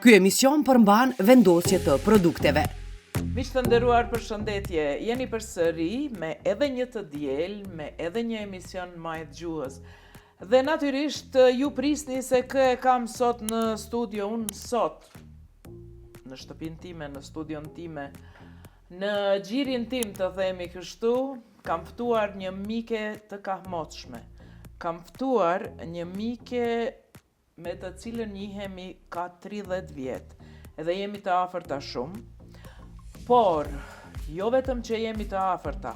Ky emision përmban vendosje të produkteve. Miq të nderuar, përshëndetje. Jeni përsëri me edhe një të diel, me edhe një emision Majt Gjuhës. Dhe natyrisht ju prisni se kë e kam sot në studio, unë sot në shtëpinë time, në studion time, në gjirin tim të themi kështu, kam ftuar një mike të kahmoçshme. Kam ftuar një mike me të cilën njihemi ka 30 vjet, edhe jemi të afërta shumë, por jo vetëm që jemi të afërta,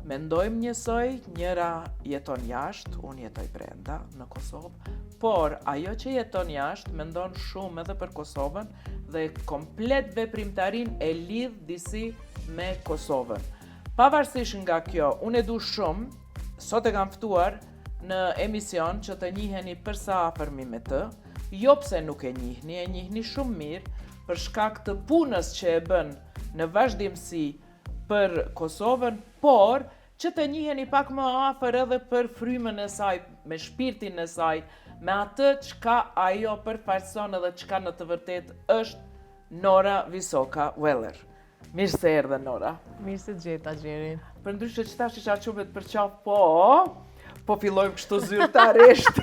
mendojmë njësoj, njëra jeton jashtë, unë jetoj brenda në Kosovë, por ajo që jeton jashtë mendon shumë edhe për Kosovën dhe komplet veprimtarin e lidh disi me Kosovën. Pavarësisht nga kjo, unë e du shumë, sot e kam ftuar në emision që të njiheni përsa afërmi me të, jo pse nuk e njihni shumë mirë për shkak të punës që e bën në vazhdimsi për Kosovën, por që të njiheni pak më afër edhe për frymën e saj, me shpirtin e saj, me atë çka ajo përfaqëson edhe çka në të vërtet është Nora Visoka Weller. Mirë se erdhe, Nora. Mirë se gjeta, Gjerin. Përndryshe që tash isha çupet për qaf, po fillojmë kështu zyrtarisht.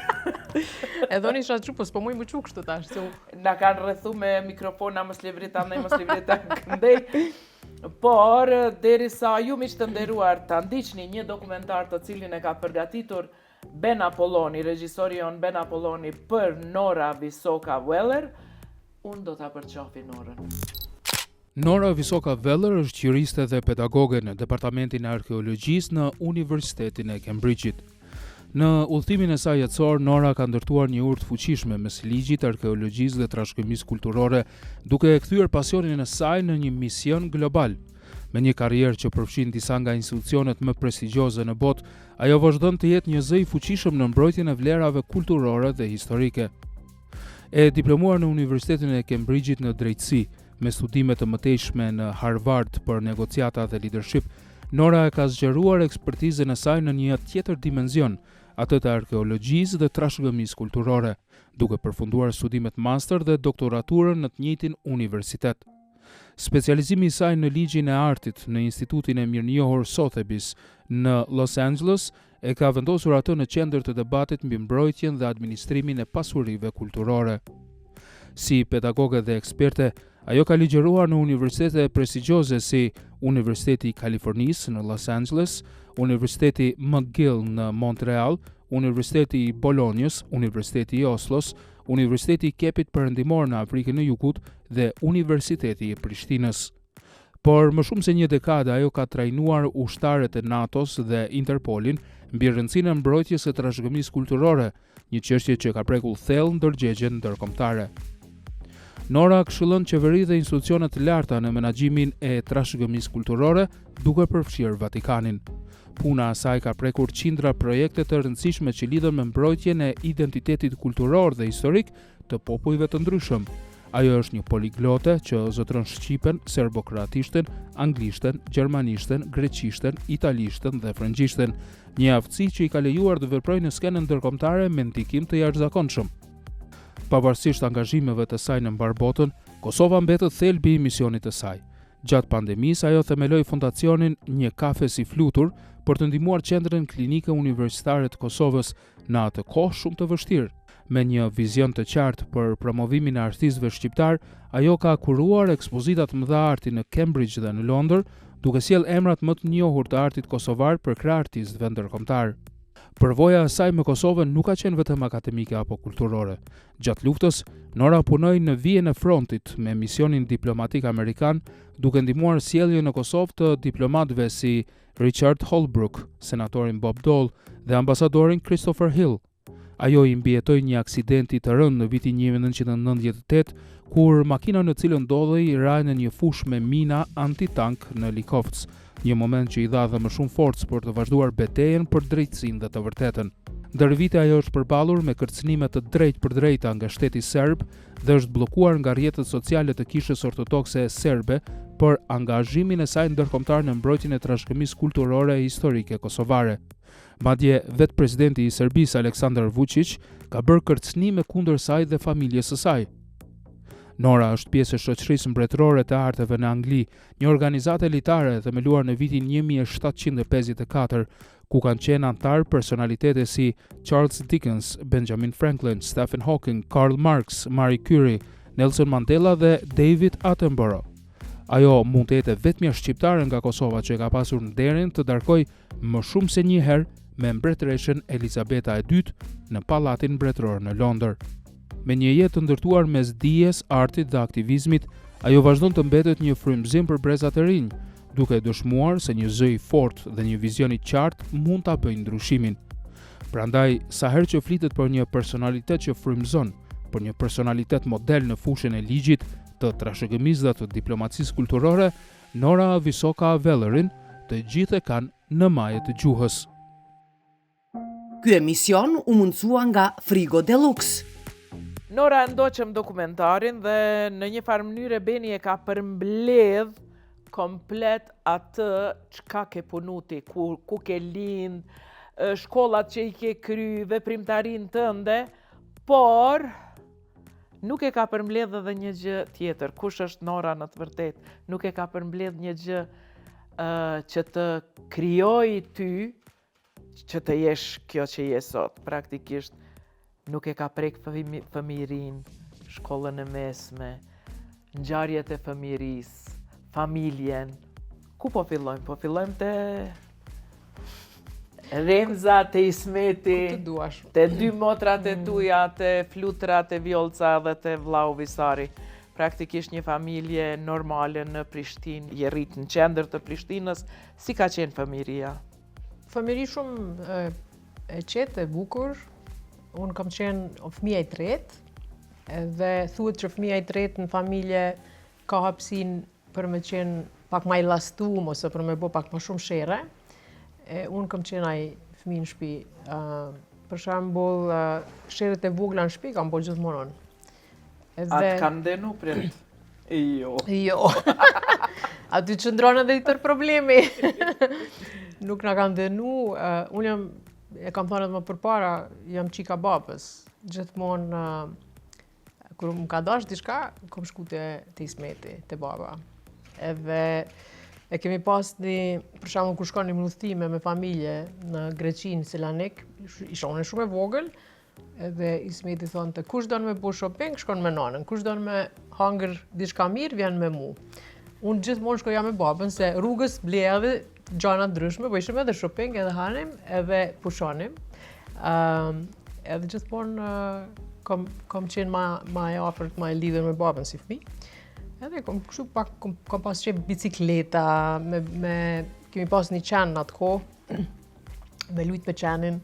Edhe unë isha çu, po s'po muj më çu kështu tash. Na kanë rrethu me mikrofona mos livrita këndej. Por derisa ju miq të nderuar ta ndiqni një dokumentar të cilin e ka përgatitur Ben Apolloni, regjisori jon Ben Apolloni për Nora Visoka Weller, unë do ta përqafi Norën. Nora Visoka Weller është juriste dhe pedagoge në Departamentin e Arkeologjisë në Universitetin e Cambridge-it. Në udhëtimin e saj jetësor, Nora ka ndërtuar një urtë fuqishme mes ligjit, arkeologjisë dhe trashëgimisë kulturore, duke e kthyer pasionin e saj në një mision global. Me një karrierë që përfshin disa nga institucionet më prestigjioze në botë, ajo vazhdon të jetë një zë i fuqishëm në mbrojtjen e vlerave kulturore dhe historike. E diplomuar në Universitetin e Cambridge-it në drejtësi, me studime të mëtejshme në Harvard për negociata dhe leadership, Nora e ka zgjeruar ekspertizën e saj në një tjetër dimension, atë të arkeologjisë dhe trashëgimisë kulturore, duke përfunduar studimet master dhe doktoraturën në të njëjtin universitet. Specializimi i saj në ligjin e artit në Institutin e Mirënjohur Sotheby's në Los Angeles e ka vendosur atë në qendër të debatit mbi mbrojtjen dhe administrimin e pasurive kulturore. Si pedagoge dhe eksperte, ajo ka ligjëruar në universitete prestigjioze si Universiteti i Kalifornisë në Los Angeles, Universiteti McGill në Montreal, Universiteti i Bolonjës, Universiteti i Oslos, Universiteti i Kepit Perëndimor në Afrikën e Jugut dhe Universiteti i Prishtinës. Por më shumë se një dekadë ajo ka trajnuar ushtarët e NATO-s dhe Interpolin mbi rëndësinë e mbrojtjes së trashëgimisë kulturore, një çështje që ka prekur thellë ndërgjegjen ndërkombëtare. Nora këshillon qeveri dhe institucione të larta në menaxhimin e trashëgimisë kulturore, duke përfshirë Vatikanin. Puna e saj ka prekur qindra projekte të rëndësishme që lidhen me mbrojtjen e identitetit kulturor dhe historik të popujve të ndryshëm. Ajo është një poliglote që zotëron shqipen, serbokroatishten, anglishten, gjermanishten, greqishten, italishten dhe frëngjishten, një aftësi që i ka lejuar të veprojë në skenën ndërkombëtare me ndikim të jashtëzakonshëm. Pavarësisht angazhimeve të saj në mbar botën, Kosova mbetët thelbi i misionit të saj. Gjatë pandemisë, ajo themeloi fondacionin Një Kafe si Flutur për të ndihmuar qendrën klinike universitare të Kosovës në atë kohë shumë të vështirë. Me një vizion të qartë për promovimin e artistëve shqiptar, ajo ka kuruar ekspozita të mëdha arti në Cambridge dhe në Londër, duke sjell emrat më të njohur të artit kosovar për krah artistëve ndërkombëtar. Përvoja e saj me Kosovën nuk ka qenë vetëm akademike apo kulturore. Gjatë luftës, Nora punoi në vijen e frontit me misionin diplomatik amerikan, duke ndihmuar sjelljen në Kosovë të diplomatëve si Richard Holbrooke, senatorin Bob Dole dhe ambasadorin Christopher Hill. Ajo i mbijetoi një aksidenti të rëndë në vitin 1998, kur makina në cilën ndodhej ra në një fushë me mina antitank në Likovc, një moment që i dha dhe më shumë forcë për të vazhduar betejën për drejtësinë dhe të vërtetën. Ndër vite ajo është përballur me kërcënime të drejtë për drejta nga shteti serb dhe është bllokuar nga rrjetet sociale të Kishës Ortodokse serbe për angazhimin e saj ndërkombëtar në mbrojtjen e trashëgimisë kulturore e historike kosovare. Madje vetë presidenti i Serbisë Aleksandar Vučić ka bërë kërcënime kundër saj dhe familjes së saj. Nora është pjesë e shoqërisë mbretërore të arteve në Angli, një organizatë elitare themeluar në vitin 1754, ku kanë qenë antar personalitete si Charles Dickens, Benjamin Franklin, Stephen Hawking, Karl Marx, Marie Curie, Nelson Mandela dhe David Attenborough. Ajo mund të jetë vetmja shqiptare nga Kosova që ka pasur nderin të darkoj më shumë se një herë me mbretëreshen Elizabeta II në Pallatin Mbretëror në Londër. Me një jetë të ndërtuar mes dijes, artit dhe aktivizmit, ajo vazhdon të mbetet një frymëzim për brezat e rinj, duke dëshmuar se një zë i fortë dhe një vizion i qartë mund ta bëjnë ndryshimin. Prandaj, sa herë që flitet për një personalitet që frymëzon, për një personalitet model në fushën e ligjit, të trashëgimisë dhe të diplomacisë kulturore, Nora Visoka Vellerin, të gjithë e kanë në majë të gjuhës. Ky emision u mundësua nga Frigo Deluxe. Nora ndoqëm dokumentarin dhe në një farë mënyrë Beni e ka përmbledh komplet atë çka ke punuti, ku ke lind, shkollat që i ke kry, veprimtarin tënde, por nuk e ka përmbledh edhe një gjë tjetër. Kush është Nora në të vërtet? Nuk e ka përmbledh një gjë që të krijoj ty, që të jesh kjo që je sot. Praktikisht nuk e ka prek fëmirin, shkollën e mesme, ngjarjet e fëmirisë, familjen. Ku po fillojmë? Po fillojmë te Remza, te Ismeti, Të duash. te dy motrat e tuja, te Flutra, te Vjolca dhe te vllau Visari. Praktikisht një familje normale në Prishtinë, je rrit në qendër të Prishtinës. Si ka qenë fëmiria? Fëmiri shumë e qetë, e bukur. Unë kam qenë fëmija i tretë, dhe thuhet që fëmija i tretë në familje ka hapësin për me qenë pak ma i lastum ose për me bo pak ma shumë shere. Unë kam qenë ai fëmijë në shtëpi. Për shembull, sherët e vogla në shtëpi kam bo gjithmonë unë. Atë kanë ndenu prind? Jo. Jo. Aty qëndron edhe i tërë problemi. Nuk na kanë ndenu. Unë e kam thënë edhe më përpara, jam qika babës. Gjithmonë, kur më ka dash diçka, kom shku te Ismeti, te baba. Edhe e kemi pas për shembull kur shkonim në udhëtime me familje në Greqinë, Selanik, isha unë shumë e vogël, edhe Ismeti thonte kush don me bo shopping, shkon me nanën, kush don me hangër diçka mirë, vjen me mu. Unë gjithmonë shkoja me babën se rrugës blej edhe gjana ndryshme, po ishim edhe shopping, edhe hanim, edhe pushonim. Edhe gjithmonë kam qenë ma e afërt, ma e lidhur me babën si fëmijë. Edhe kam pas qef bicikleta, kemi pas një qenë në atë kohë, me lujt me qenin.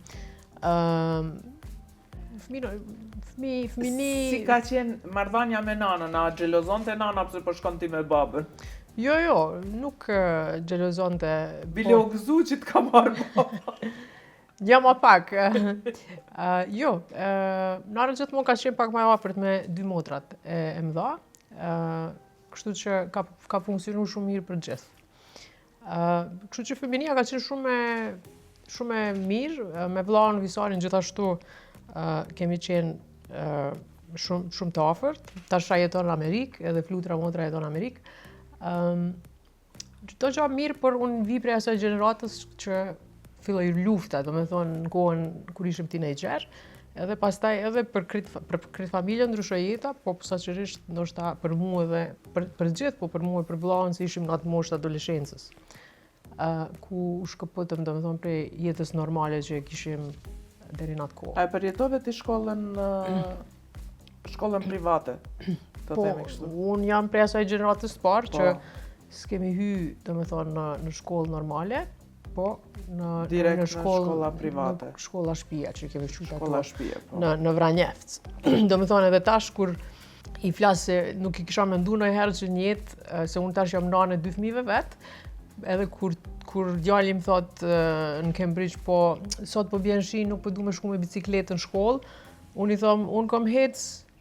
Fëmini... Si ka qenë marrëdhënia me nanën? A xhelozonte nana pse po shkon ti me babën? Jo, nuk xhelozonte. Bile u gëzu që t'ka marrë baba. Ja, ma pak. Jo, nana gjithmonë ka qenë pak më e afërt me dy motrat e mëdha. Kështu që ka funksionu shumë mirë për gjithë. Kështu që fëminia ka qenë shumë e mirë, me vllaun Visarin gjithashtu kemi qenë shumë të afërt. Tash ai jeton në Amerikë, edhe Flutra motra jeton në Amerikë. Çdo gjë mirë, por unë vi prej asaj gjeneratës që filloi lufta, domethënë në kohën kur ishim teenager. Edhe pastaj edhe për këtë familje ndryshoi jeta, po posaçërisht ndoshta për mua edhe për gjithë, po për mua e për vllaun se ishim në atë moshë të adoleshencës. Ku shkëputëm domethënë prej jetës normale që kishim deri në atë kohë. A e përjetove ti shkollën private? Po, unë jam prej asaj gjeneratës parë që s'kemi hy domethënë në shkollë normale, po në shkolla private. Në shkolla shtëpia që kemi qytet Shkolla shtëpia, po. Në Vranjevc. Domethënë edhe tash kur i flas se nuk i kisha menduar ndonjëherë që në jetë se unë tash jam nanë e dy fëmijëve vet, edhe kur djali më thot në Cambridge, po sot po vjen shi, nuk po du me shku me bicikletë në shkollë, unë i thom, unë kom hec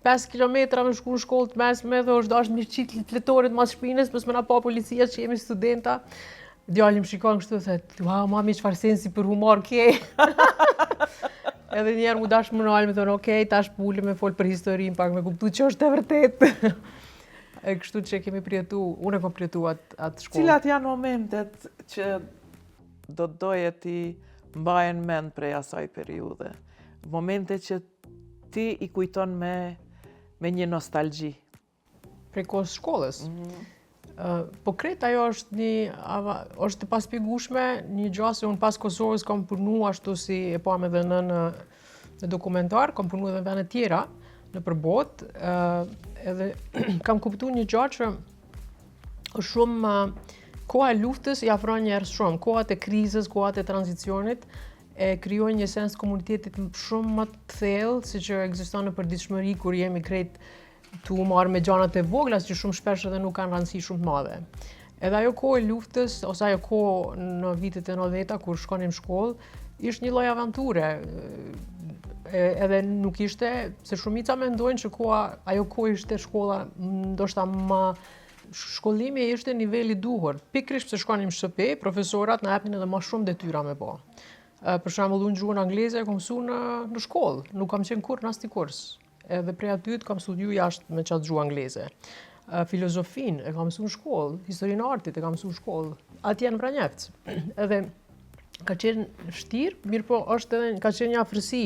5 kilometra me shku në shkollë të mesme dhe është dashtë mirë qitë fletorit mas shpinës, pës me na pa policia që jemi studenta. Djali më shikon kështu dhe thët, wow, mami, çfarë sensi për humor ke? Edhe njerë mu dash më nalë, me thonë, okej, tash pulli me folë për historinë, pak me kuptu që është e vërtet. E kështu që kemi prijetu, unë e kom prijetu atë shkollë. Cilat janë momentet që do të doje ti mbajen mend prej asaj periudhe? Momente që ti i kujton me një nostalgji. Prej kohës shkollës. Po krejt ajo është të paspjegueshme, një gjë se unë pas Kosovës kam punu ashtu si e pam edhe në dokumentar, kam punu edhe në vende tjera në përbot, edhe kam kuptu një gjë që është shumë koha e luftës i afron njerëz shumë, kohat e krizës, kohat e tranzicionit e krijojnë një sens komunitetit shumë më të thellë si që ekziston në përditshmëri kur jemi krejt tu marrë me gjanat e vogla që shumë shpesh edhe nuk kanë rëndësi shumë të madhe. Edhe ajo kohë e luftës ose ajo kohë në vitet e 90-ta kur shkonim shkollë, ishte një lloj aventure. Edhe nuk ishte, se shumica mendojnë që ajo kohë ishte shkolla, ndoshta shkollimi ishte niveli duhur. Pikërisht se shkonim shtëpi, profesorat na japnin edhe më shumë detyra me bë. Për shembull, unë gjuhën angleze e kam mësuar në shkollë, nuk kam qenë kurrë në asnjë kurs. Edhe prej aty kam studiu jashtë me qatë gjuhë angleze. Filozofin e kam mësuar në shkollë, historinë e artit e kam mësuar në shkollë, atje në Vranjevc. Edhe ka qenë vështirë, mirë po ka qenë një afërsi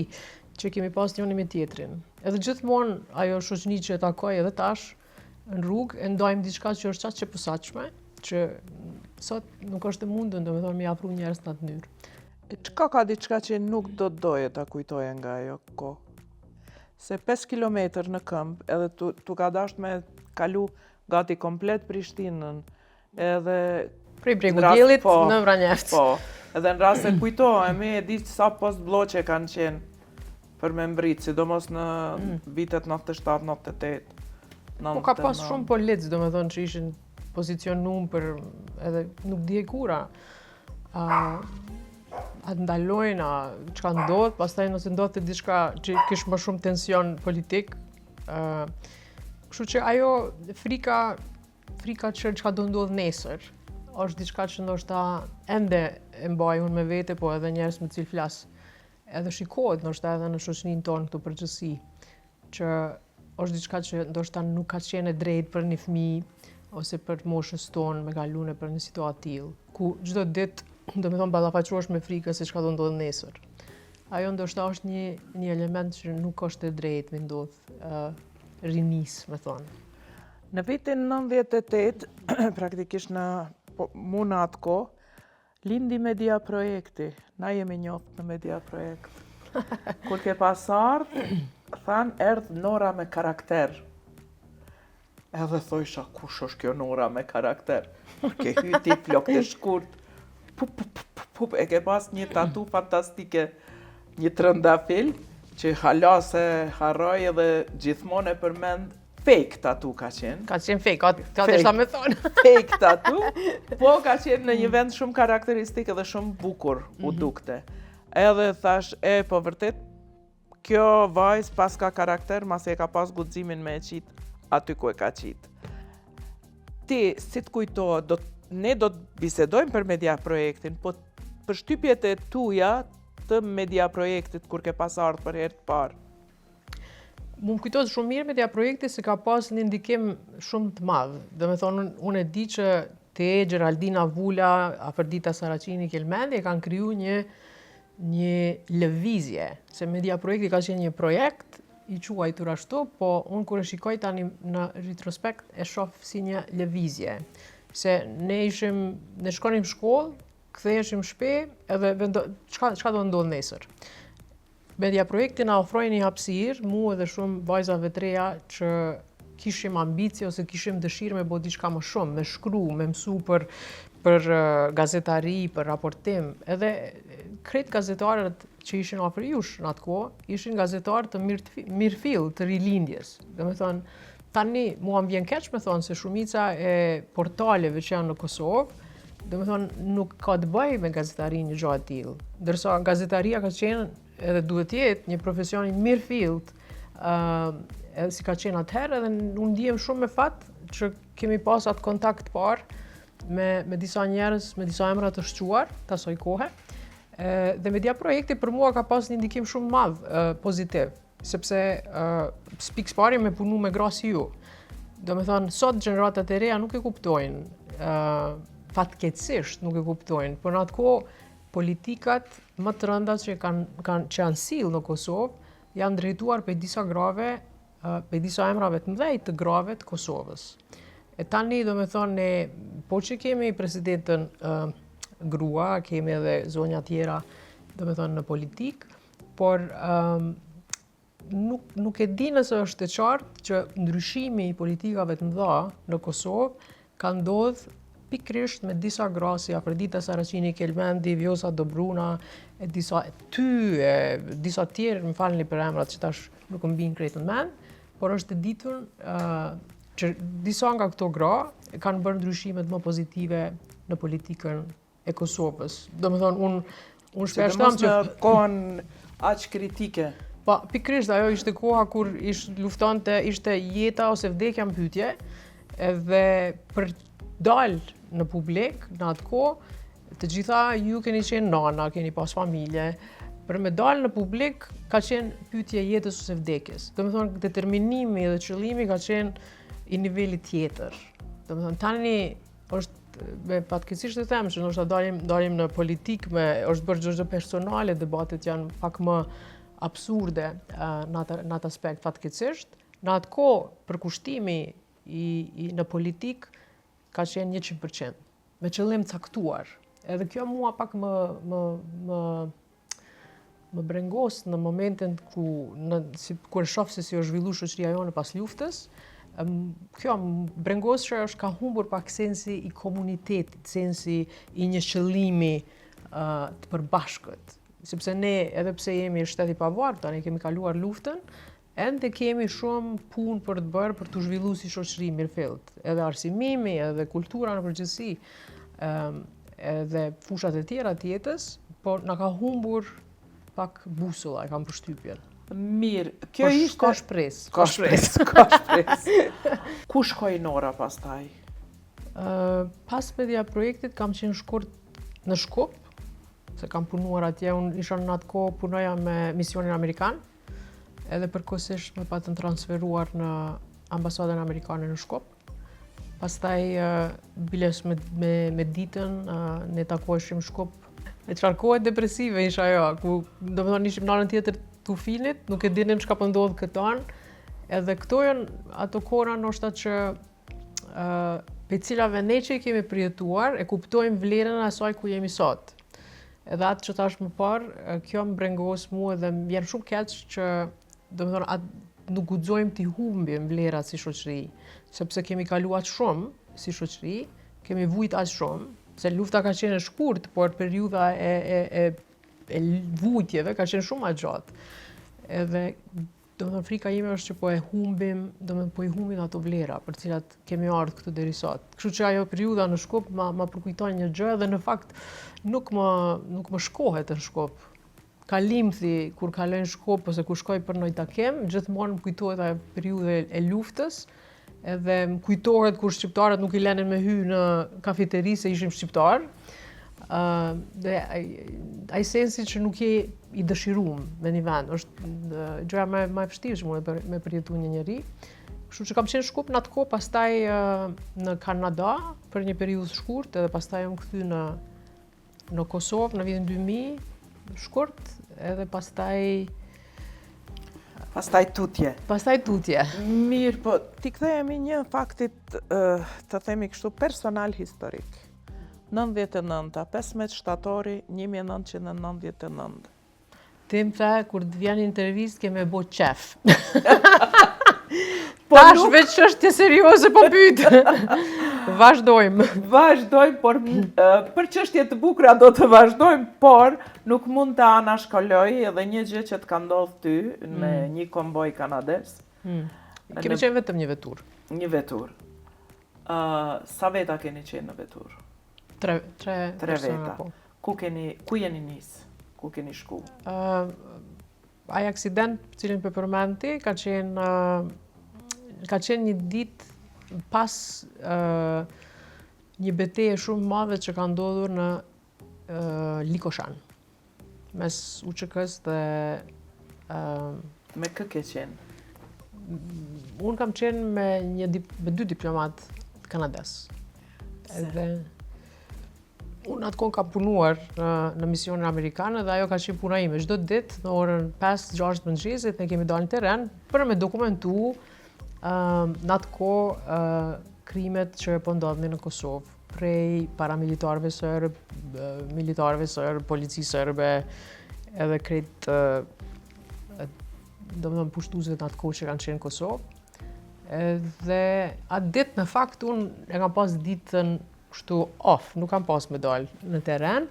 që kemi pas njëri me tjetrin. Edhe gjithmonë ajo shoqëni që e takoj edhe tash në rrugë, e ndajmë diçka që është qatë që posaçme, që sot nuk është e mundur, domethënë me afru njerëz në atë mënyrë. Çka ka diçka që nuk do të doje ta kujtoje nga ajo kohë? Se 5 kilometër në këmbë, edhe tu ka dasht me kalu gati komplet Prishtinën, edhe... Prej Bregudjelit në Vranjevc. Po, edhe në rast se kujtohemi, e di sa post bloqe kanë qenë për me mbrit, sidomos në vitet 97-98. Po ka pas shumë polic, do me thonë që ishin pozicionum për edhe nuk di e kura. Atë ndalojnë, që ka ndodhë, pastaj nëse ndodhë të diçka që kishë më shumë tension politik. Kështu që ajo frika që ka do ndodhë nesër, është diçka që ndoshta ende e mbaj unë me vete, po edhe njerëz me cilë flas. Edhe shikohet ndoshta edhe në shoqërinë tonë këtu përgjithësi, që është diçka që ndoshta nuk ka qenë e drejtë për një fëmijë ose për moshës tonë me kalune për një situatë tillë, ku çdo ditë do me thonë ballafaqohesh me frikë se çka do ndodhë nesër. Ajo ndoshta është një element që nuk është e drejtë me ndodhë rinis, me thonë. Në vitin 98, praktikisht mu në atë kohë, lindi Media Projekti. Na jemi njoft në Media Projekt. Kur ke pas ardhë, thanë erdhë Nora me karakter. Edhe thojsha, kush është kjo Nora me karakter? Ke hyti flok të shkurt. E ke pas një tatu fantastike, një trëndafil, që hala se harroj edhe gjithmonë e përmend fake tatu ka qenë. Ka qenë fake, ka të shta me thonë. Fake tatu, po ka qenë në një vend shumë karakteristik edhe shumë bukur u dukte. Edhe thash, po vërtet, kjo vajz pas ka karakter, mas e ka pas guximin me e qitë aty ku e ka qitë. Ti, si të kujtohet, ne do të bisedojmë për Media Projektin, po për shtypjet e tuja të Media Projektit kur ke pas ardhur për herë të parë. Mu më kujtohet shumë mirë Media Projekti se ka pas një ndikim shumë të madh. Do me thonë, unë e di që te Geraldina Vula, Afërdita Saracini Kelmendi e kanë kriju një lëvizje, se Media Projekti ka qenë një projekt i quajtur ashtu, po unë kur e shikoj tani në retrospekt e shoh si një lëvizje. Se ne shkonim shkollë, ktheheshim shtëpi, edhe çka do ndodh nesër. Media Projekti na ofroi një hapësirë, mu edhe shumë vajzave të reja që kishim ambicie ose kishim dëshirë me bë diçka më shumë, me shkru, me mësu për gazetari, për raportim. Edhe krejt gazetarët që ishin afër jush në atë kohë, ishin gazetarë të mirëfill, të rilindjes. Do me thonë, tani mua më vjen keq me thonë se shumica e portaleve që janë në Kosovë, do me thonë nuk ka të bëjë me gazetari një gjë e tillë. Ndërsa gazetaria ka qenë edhe duhet jetë një profesion i mirëfillt, si ka qenë atëherë, edhe unë ndihem shumë me fat që kemi pas atë kontakt parë me disa njerëz, me disa emra të shquar të asaj kohe, Dhe Media Projekti për mua ka pas një ndikim shumë madh pozitiv, sepse pikë pari me punu me gra si ju. Do me thonë, sot gjeneratat e reja nuk e kuptojnë, fatkeqësisht nuk e kuptojnë, por në atë kohë politikat më të rënda që janë sill në Kosovë janë drejtuar për disa grave, për disa emrave të mëdhej të grave të Kosovës. E tani, do me thonë, po që kemi presidentën grua, kemi edhe zonja tjera, do me thonë, në politik, por nuk e di nëse është e qartë që ndryshimi i politikave të mëdha në Kosovë ka ndodhur pikrisht me disa gra si Afrodita Saracini Kelmendi, Vjosa Dobruna, disa tjerë, më falni për emrat që tash nuk më bijnë krejt në mend, por është e ditur që disa nga këto gra kanë bërë ndryshimet më pozitive në politikën e Kosovës. Do me thonë, unë shpesh tham që në kohën aq kritike. Po, pikrisht ajo ishte koha kur luftonte, ishte jeta ose vdekja në pyetje, edhe për dalë në publik, në atë kohë, të gjitha ju keni qenë nana, keni pas familje, për me dalë në publik ka qenë pyetje jetës ose vdekjes. Do me thonë, determinimi dhe qëllimi ka qenë i nivelit tjetër. Do me thonë, tani është me fatkeqësisht të them që ndoshta dalim në politik është bërë çdo personale, debatet janë pak më absurde në atë aspekt fatkeqësisht. Në atë kohë përkushtimi në politik ka qenë 100%, me qëllim caktuar. Edhe kjo mua pak më brengos në momentin kur shoh se si është zhvilluar shoqëria jonë pas luftës. Kjo brengos që është ka humbur pak sensi i komunitetit, sensi i një qëllimi të përbashkët. Sepse ne, edhe pse jemi shtet i pavarur, tani kemi kaluar luftën, ende kemi shumë punë për të bërë për të zhvilluar si shoqëri mirëfillt. Edhe arsimimi, edhe kultura në përgjithësi, edhe fushat e tjera të jetës, por na ka humbur pak busolla, e kam përshtypjen. Mirë, kjo ishte... Ka shpresë. Ka shpresë. Ku shkoi Nora pastaj? Pas Media Projektit kam qenë shkurt në Shkup, se kam punuar atje, unë isha në atë kohë punoja me misionin amerikan, edhe përkohësisht më patën transferuar në ambasadën amerikane në Shkup. Pastaj biles me ditën, ne takoheshim në Shkup. E çfarë kohë depresive isha ajo, ku do të thonë ishim në anën tjetër të ufinit, nuk e dinim çka po ndodh këtë anë. Edhe këto janë ato kohëra ndoshta që pe cilave ne që i kemi përjetuar, e kuptojmë vlerën e asaj ku jemi sot. Edhe atë që tash më parë, kjo më brengos mua dhe më vjen shumë keq që do të thonë nuk guxojmë t'i humbim vlerat si shoqëri, sepse kemi kaluar shumë si shoqëri, kemi vujt aq shumë, se lufta ka qenë e shkurt, por periudha e vujtjeve ka qenë shumë aq gjatë. Edhe do të thonë frika ime është që po i humbim ato vlera për cilat kemi ardhur këtu deri sot. Kështu që ajo periudha në Shkup ma përkujton një gjë dhe në fakt nuk më shkohet në Shkup. Kalimthi kur kaloj në Shkup ose kur shkoj për ndonjë takim, gjithmonë më kujtohet ajo periudhë e luftës, edhe më kujtohet kur shqiptarët nuk i lenin me hy në kafeteri se ishim shqiptar. Dhe ai sensi që nuk je i dëshiruar me një vend, është gjëja më e vështirë me përjetu një njeri. Kështu që kam qenë Shkup në atë kohë, pastaj në Kanada për një periudhë të shkurtë, edhe pastaj jam kthy në Kosovë në vitin 2000, shkurt, edhe pastaj tutje. Pastaj tutje. Mirë, po ti kthehemi një faktit të themi kështu personal historik. 99, 15 shtatori 1999. Tim the, kur të vjen intervistë keme bo qef. Tash veç çështje serioze po pyet. Vazhdojmë. Vazhdojmë, por për çështje të bukura do të vazhdojmë, por nuk mund të anashkaloj edhe një gjë që të ka ndodhur ty me një komboj kanades. Kemi qenë vetëm një vetur. Një vetur. Sa veta keni qenë në vetur? Tre veta. Ku jeni nis? Ku keni shku? Ai aksident cilin po përmenti ka qenë një ditë pas një betejë shumë madhe që ka ndodhur në Likoshan. mes UÇK-s dhe Me kë ke qenë? unë kam qenë me 2 diplomat kanades. Edhe unë atë kohë kam punuar në misionin amerikan dhe ajo ka qenë puna ime. Çdo ditë në orën 5-6 të mëngjesit ne kemi dalë në terren për me dokumentu në atë kohë krimet që po ndodhin në Kosovë prej paramilitarëve serb, militarëve serb, policisë serbe, edhe krejt domethënë pushtuesve në atë kohë që kanë qenë në Kosovë. Dhe atë ditë në fakt unë e kam pas ditën kështu off, nuk kam pas me dalë në terren,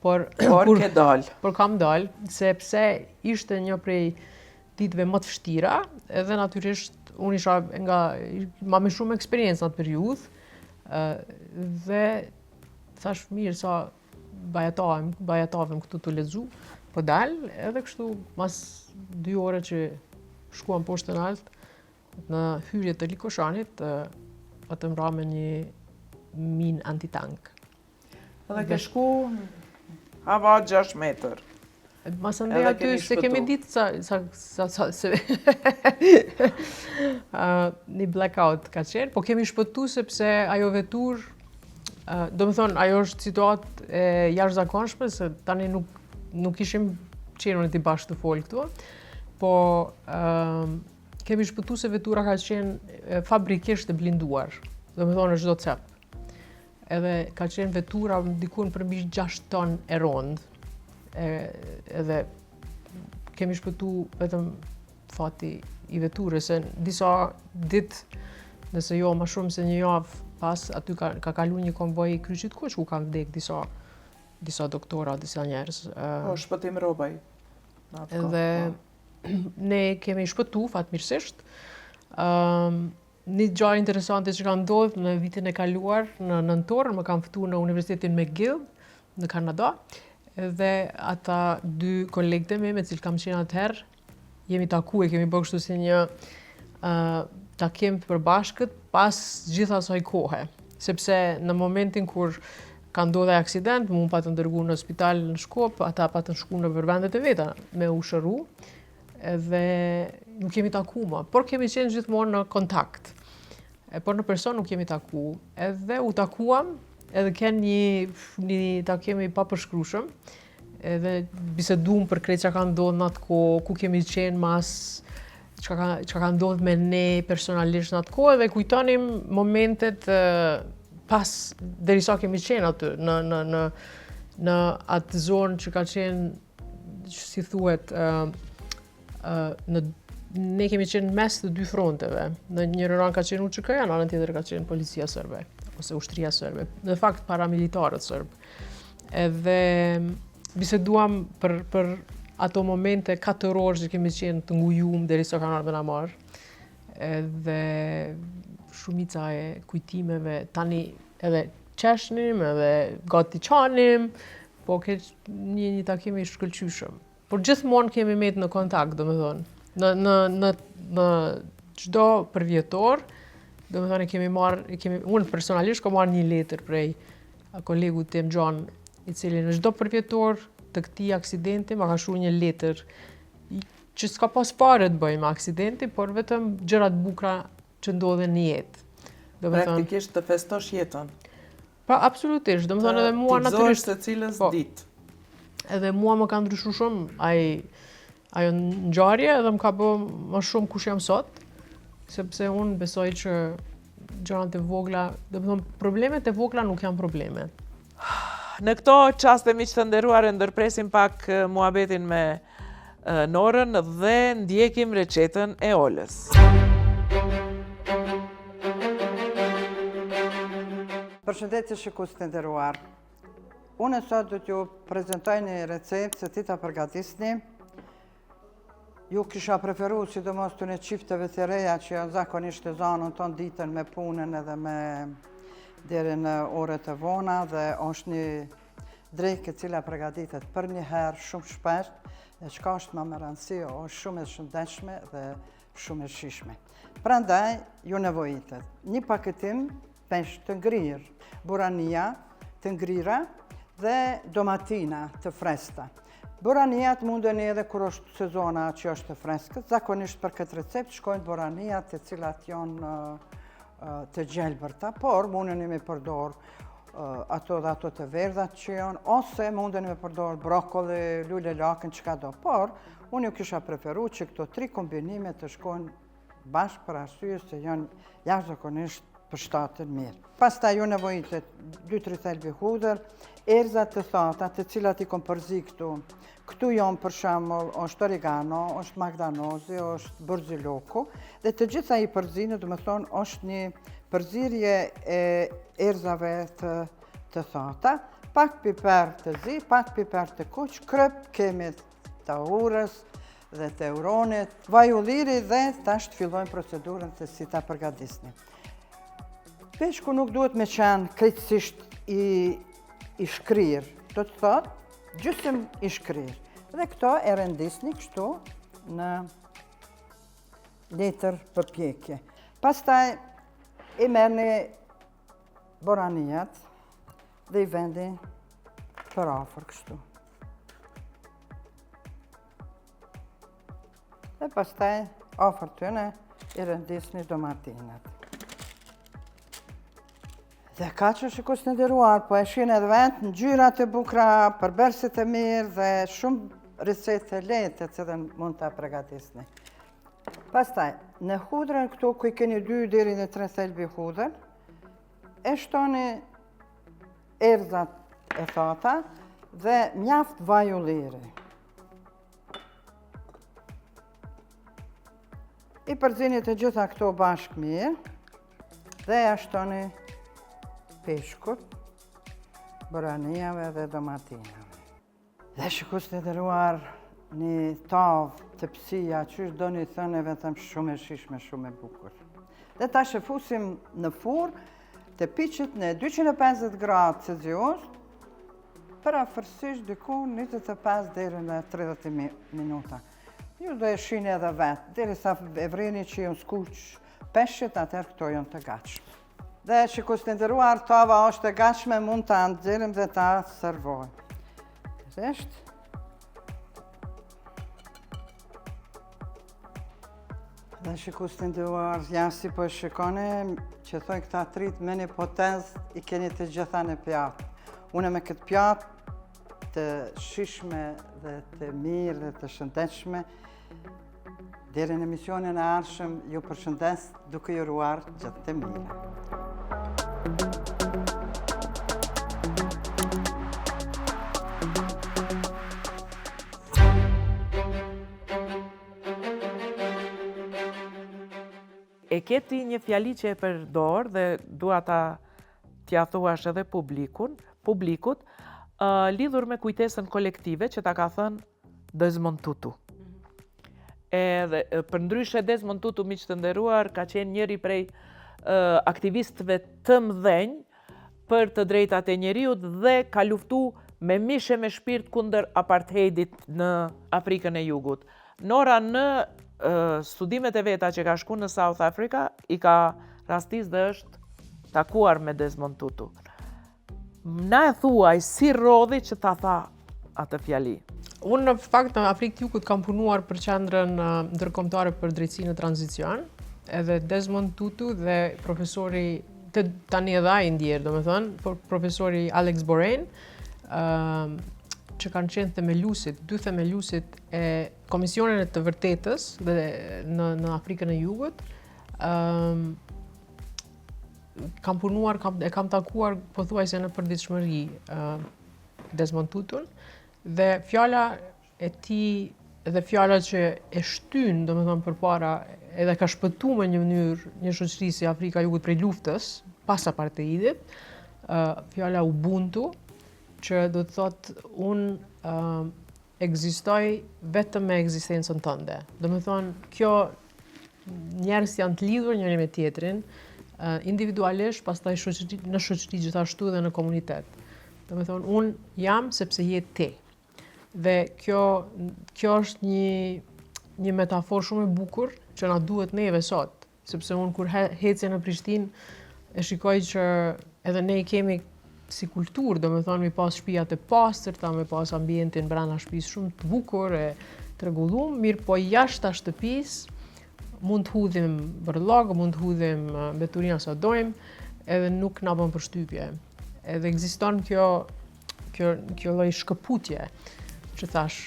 por Ke dalë. por kam dalë, sepse ishte një prej ditëve më të vështira, edhe natyrisht unë isha ma me shumë eksperiencë në atë periudhë, dhe thash mirë sa bajatavem këtu të lexu, po dalë, edhe kështu mas 2 ore që shkuam poshtë në altë, në hyrje të Likoshanit, patëm ra me një min antitank. Edhe ke shku hava 6 metër. Mas andej Edhe aty kemi se kemi shpëtu. ditë se një blackout ka qenë, po kemi shpëtu sepse ajo vetur, do më thonë, ajo është situatë e jashtëzakonshme, se tani nuk ishim qenë të bashkë të folë këtu, po kemi shpëtu se vetura ka qenë fabrikisht e blinduar, do më thonë në çdo cep. Edhe ka qenë vetura dikun për mbi 6 ton e rondë, edhe kemi shpëtu vetëm fati i veturës, se disa ditë, nëse jo ma shumë se një javë pas, aty ka kalu një konvoj i Kryqit Kuq, ku kanë vdek disa doktora, disa njerëz. Po, shpëtim robaj. në atë kohë, Edhe ne kemi shpëtu fatmirësisht. Një gjë interesante që ka ndodhur në vitin e kaluar, në nëntor, më kam ftuar në Universitetin McGill në Kanada, dhe ata 2 kolegët e mi me cilë kam qenë atëherë, jemi taku e kemi bërë kështu si një takim të përbashkët pas gjitha asaj kohe. Sepse në momentin kur ka ndodhe aksident, mu patën dërgu në spital në Shkop, ata patën shku në vendet e veta me u shëru, edhe nuk kemi taku ma, por kemi qenë gjithmonë në kontakt. Por në person nuk kemi taku, edhe u takuam, edhe kënë një takim i papërshkrueshëm, edhe biseduam për krejt që ka ndodhur në atë kohë, ku kemi qenë mas, që ka ndodhur me ne personalisht në atë kohë, edhe kujtonim momentet pas derisa kemi qenë aty në atë zonë që ka qenë, si thuhet, ne kemi qenë mes të 2 fronteve. Në një rëran ka qenë UÇK-ja, në anën tjetër ka qenë policia serbe, ose ushtria serbe, në fakt paramilitarët serb. Edhe biseduam për ato momente 4 orë që kemi qenë të ngujum derisa kanë ardhur me na marr. Edhe shumica e kujtimeve tani edhe qeshnim, edhe gati qanim, po ke një takim i shkëlqyshëm. Por gjithmonë kemi met në kontakt, domethënë. Në çdo përvjetor, domethënë unë personalisht kam marrë një letër prej kolegut tim Gjon, i cili në çdo përvjetor të këtij aksidenti ma ka shkruar një letër që s'ka pas fare të bëjë me aksidenti, por vetëm gjërat bukura që ndodhen në jetë. Praktikisht të festosh jetën. Pa, absolutisht, domethënë edhe mua natyrisht. Të cilës Po. ditë. Edhe mua më ka ndryshuar shumë ajo ngjarje, edhe më ka bë më shumë kush jam sot, sepse unë besoj që gjërat e vogla, domethënë problemet e vogla nuk janë probleme. Në këto qaste miq të nderuar, ndërpresim pak muhabetin me Norën dhe ndjekim recetën e Olës. Përshëndetje shikues të nderuar. Unë sot do t'ju prezentoj një recetë që ti ta përgatisni. Ju kisha preferu sidomos të një qifteve të reja që zakonisht të zanën tonë ditën me punën edhe me deri në orët e vona, dhe është një drekë e cila përgatitet për një herë shumë shpesh, e çka është më rëndësi, është shumë e shëndetshme dhe shumë e shijshme. Prandaj ju nevojitet një paketim pesh të ngrirë, burania të ngrira dhe domatina të fresta. Boranijat mundeni edhe kur është sezona që është e freskët, zakonisht për këtë recept shkojnë boranijat të cilat janë të gjelbërta, por mundeni me përdor ato dhe ato të verdhat që janë, ose mundeni me përdor brokoli, lule lakën, çka do. Por, unë ju kisha preferu që këto 3 kombinime të shkojnë bashkë për arsye se janë jashtëzakonisht përshtatën mirë. Pastaj ju nevojitet 2-3 thelbi hudër, erza të thata, të cilat i kom përzi këtu. Këtu janë për shembull, është oregano, është magdanozi, është borziloku, dhe të gjitha i përzinë, do të thonë, është një përzirje e erzave të thata, pak piper të zi, pak piper të kuq, krep kemi të urës dhe të euronit, vaj ulliri dhe tash të fillojnë procedurën se si ta përgatisni. Peshku nuk duhet me qenë krejtësisht i shkrir, do të thotë, gjysëm i shkrir. Dhe këto e rendisni kështu në letër përpjekje. Pastaj i merrni boranijat dhe i vendi për afër kështu. Dhe pastaj afër tyne i rendisni domatinat. Dhe ka që shikus në nderuar, po e shien edhe vend në ngjyrat e bukra, përbërësit e mirë dhe shumë recete lehtë që dhe mund të përgatisni. Pastaj, në hudrën këtu ku i keni 2 deri në 3 thelbi hudër, e shtoni erzat e thata dhe mjaft vaj ulliri. I përzini të gjitha këto bashkë mirë dhe ja shtoni peshkut, boranijave dhe domatinave. Dhe shikus të nderuar, një tavë të pësia, që do një thënë vetëm shumë e shishme, shumë e bukur. Dhe ta shëfusim në furrë të piqet në 250 gradë Celsius, për afërsisht diku 25 deri në 30 minuta. Ju do e shini edhe vetë, deri sa e vreni që janë skuq peshqit, atër këto janë të gatshme. Dhe shikus të nderuar, tava është e gatshme, mund të nxjerrim dhe ta servojmë. Resht. Dhe shikus të nderuar, janë si po shikoni, që thoi këta trit me një potencë i keni të gjitha në pjatë. Une me këtë pjatë të shishme dhe të mirë dhe të shëndetshme, deri në emisionin e ardhshëm, ju përshëndes duke ju uruar gjithë të mira. E keti një fjali që e përdor dhe dua t'ja thuash edhe publikut, lidhur me kujtesën kolektive që ta ka thënë Desmond Tutu. Edhe për ndryshe Desmond Tutu, miq të nderuar, ka qenë njëri prej aktivistëve të mëdhenj për të drejtat e njeriut dhe ka luftu me mish e me shpirt kundër apartheidit në Afrikën e Jugut. Nora në studimet e veta që ka shku në South Africa, i ka rastis dhe është takuar me Desmond Tutu. Na e thuaj si rodhi që ta tha atë fjali? Unë në fakt në Afrikë të Jugut kam punuar për qendrën ndërkombëtare për drejtsinë në tranzicion, edhe Desmond Tutu dhe profesori, tani edhe ai ndjer, domethënë, profesori Alex Borain, që kanë qenë themelusit, 2 themelusit e Komisionit të Vërtetës në Afrikën e Jugut. Kam punuar, e kam takuar pothuajse në përditshmëri Desmond Tutun, dhe fjala e tij dhe fjala që e shtyn, domethënë përpara, edhe ka shpëtuar në një mënyrë një shoqëri si Afrika e Jugut prej luftës pas apartheidit, fjala Ubuntu, që do të thotë unë ekzistoj vetëm me ekzistencën tënde. Do të thonë, kjo njerëz janë të lidhur njëri me tjetrin, individualisht, pastaj në shoqëri gjithashtu dhe në komunitet. Do të thonë, unë jam sepse je ti. Dhe kjo është një metaforë shumë e bukur që na duhet neve sot, sepse unë kur hecje në Prishtinë e shikoj që edhe ne i kemi si kulturë, do me thonë mi pas shtëpijat e pastërta, me pas ambientin brenda shtëpisë shumë të bukur e të rregullum, mirë po jashtë shtëpisë mund të hudhim bërllog, mund të hudhim mbeturina sa dojmë, edhe nuk na bën përshtypje. Edhe ekziston kjo lloj shkëputje që thash,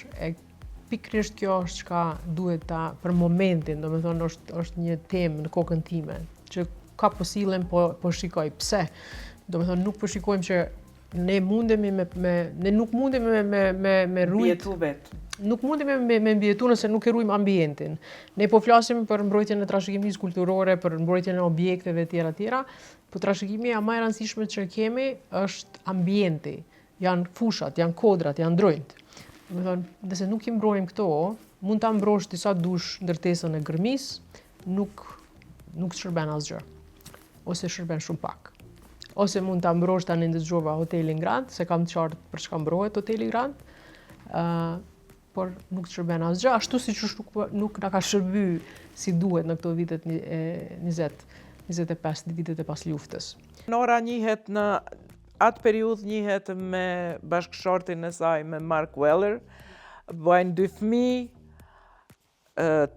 pikërisht kjo është çka duhet për momentin, do me thonë është një temë në kokën time, që ka po sillen po shikoj. Pse? Do me thonë nuk po shikojmë që ne mundemi ne nuk mundemi me rujt. Mbijetu vetë. Nuk mundemi me mbijetu nëse nuk e ruajmë ambientin. Ne po flasim për mbrojtjen e trashëgimisë kulturore, për mbrojtjen e objekteve tjera, po trashëgimia më e rëndësishme që kemi është ambienti. Janë fushat, janë kodrat, janë ndrojt. Do me thonë, nëse nuk i mbrojmë këto, mund ta mbrosh disa dush ndërtesën e gërmisë, nuk shërben asgjë. Ose shërben shumë pak. Ose mund ta mbrosh tani ndëgjova hotelin Grand, se kam të qartë për çka mbrohet hoteli Grand, por nuk të shërben asgjë, ashtu siç nuk na ka shërby si duhet në këto vitet 25 vitet e pas luftës. Nora njihet në atë periudhë njihet me bashkëshortin e saj, me Mark Weller, bajnë 2 fëmijë,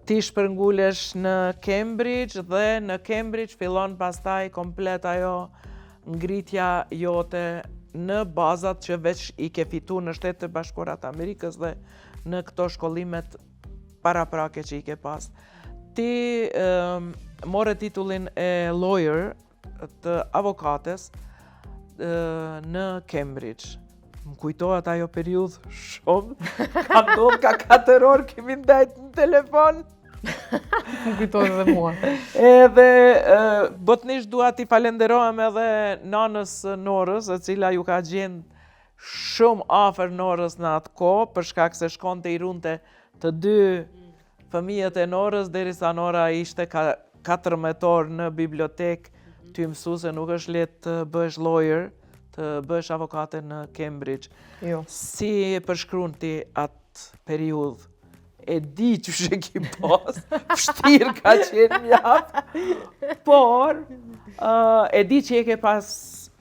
ti shpërngulesh në Cambridge dhe në Cambridge fillon pastaj komplet ajo ngritja jote në bazat që veç i ke fitu në Shtetet e Bashkuara të Amerikës dhe në këto shkollimet paraprake që i ke pas. Ti more titullin e lawyer të avokates në Cambridge. Më kujtohet ajo periudhë shumë, ka ndodhur ka 4 orë kemi ndajt në telefon. Më kujtohet edhe mua. Edhe botnisht dua t'i falenderohem edhe nanës Norës, e cila ju ka gjend shumë afër Norës në atë kohë, për shkak se shkonte i runte të 2 fëmijët e Norës, derisa Nora ishte 14 orë në bibliotekë, ty mësu se nuk është lehtë të bësh lawyer, të bësh avokate në Cambridge. Jo. Si e përshkruan ti atë periudhë? E di që shë ki pas, vështirë ka qenë mjaft, por e di që e ke pas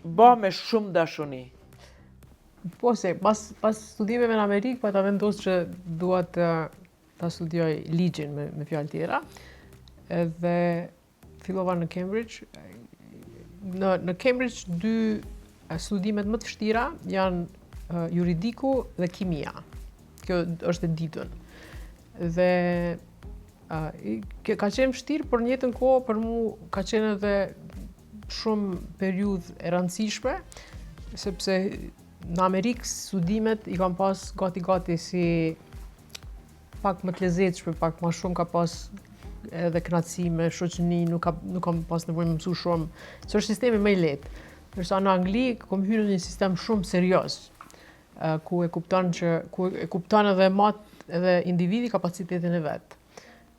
ba me shumë dashuni. Po se, pas studimeve në Amerikë, pa ta vendos që dua ta studioj ligjin me fjalë tjera, edhe fillova në Cambridge. Në Cambridge 2 studimet më të vështira janë juridiku dhe kimia. Kjo është e ditën. Dhe ka qenë vështirë, por në njëjtën kohë për mu ka qenë edhe shumë periudhë e rëndësishme, sepse në Amerikë studimet i kam pas gati si pak më të lezetshme, pak më shumë ka pas edhe kënaqësi me shoqëni, nuk kam pas nevojë më mësu shumë, se është sistemi më i lehtë. Ndërsa në Angli kam hyrë në një sistem shumë serioz, ku e kupton edhe individi kapacitetin e vet.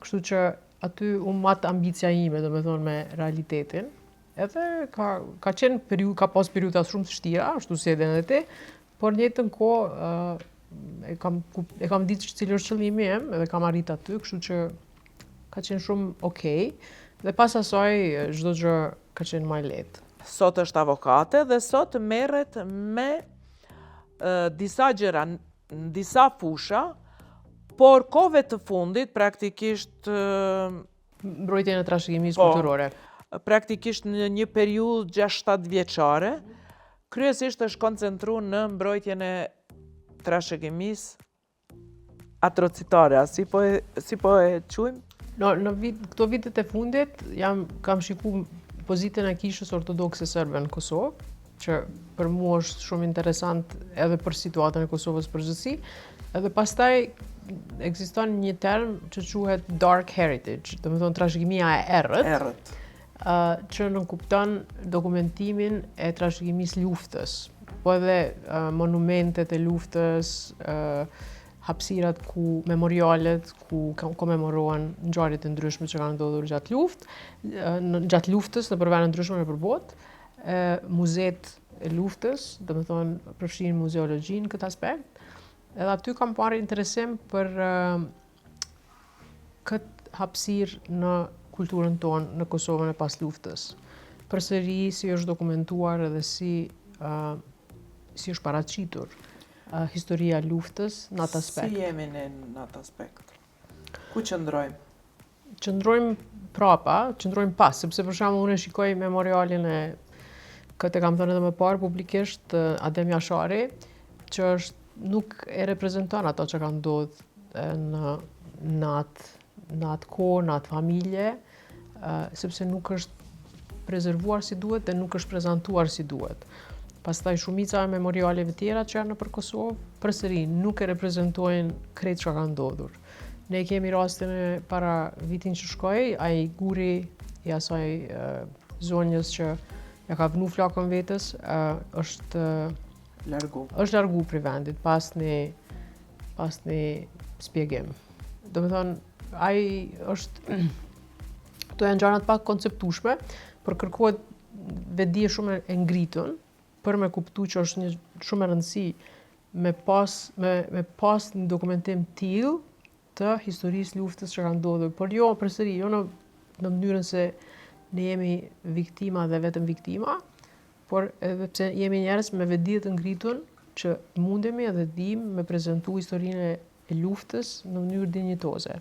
Kështu që aty u mat ambicia ime, domethënë me realitetin. Edhe ka pas periudha shumë të vështira, ashtu si edhe ti, por në njëjtën kohë e kam ditë cili është qëllimi im, edhe kam arrit aty, kështu që ka qenë shumë okay. Dhe pas asaj çdo gjë ka qenë më e lehtë. Sot është avokate dhe sot merret me disa gjëra, në disa fusha, por kohëve të fundit praktikisht mbrojtjen e trashëgimisë kulturore. Praktikisht në një periudhë 6-7 vjeçare, kryesisht është koncentruar në mbrojtjen e trashëgimisë atrocitare, si po e quajmë? Në këto vitet e fundit kam shikuar pozitën e kishës ortodokse serbe në Kosovë, që për mua është shumë interesant edhe për situatën e Kosovës përgjithësi, edhe pastaj ekziston një term që quhet dark heritage, do të thonë trashëgimia e errët. Që nënkupton dokumentimin e trashëgimisë luftës, po edhe monumentet e luftës, hapësirat memorialet ku komemorohen ngjarjet e ndryshme që kanë ndodhur gjatë luftës në vende ndryshme nëpër botë, muzet e luftës, do të thonë përfshin muzeologjin në këtë aspekt. Edhe aty kam parë interesim për këtë hapësirë në kulturën tonë në Kosovën e pas luftës. Përsëri si është dokumentuar edhe si si është paraqitur historia e luftës në atë aspekt. Si jemi ne në atë aspekt? Ku qëndrojmë? Qëndrojmë qëndrojmë pas, sepse për shembull unë shikoj memorialin e këtë kam thënë edhe më parë publikisht Adem Jashari, që nuk e reprezenton ato që ka ndodhur në atë kohë, në atë familje, sepse nuk është prezervuar si duhet dhe nuk është prezantuar si duhet. Pastaj shumica e memorialeve tjera që janë nëpër Kosovë, përsëri nuk e reprezentojnë krejt çka ka ndodhur. Ne kemi rastin e para vitin që shkoi, ai guri i asaj zonjës që ja ka vënë flakën vetës, është largu prej vendit pas një spjegim. Do të thonë, ai është to janë gjërat pak konceptueshme, por kërkohet vetdije shumë e ngritën për me kuptu që është një shumë e rëndësi me pas një dokumentim tillë të historisë luftës që ka ndodhur, por jo përsëri, jo në mënyrën se ne jemi viktima dhe vetëm viktima, por edhe pse jemi njerëz me vetdije të ngritur që mundemi edhe dim me prezantu historinë e luftës në mënyrë dinjitoze.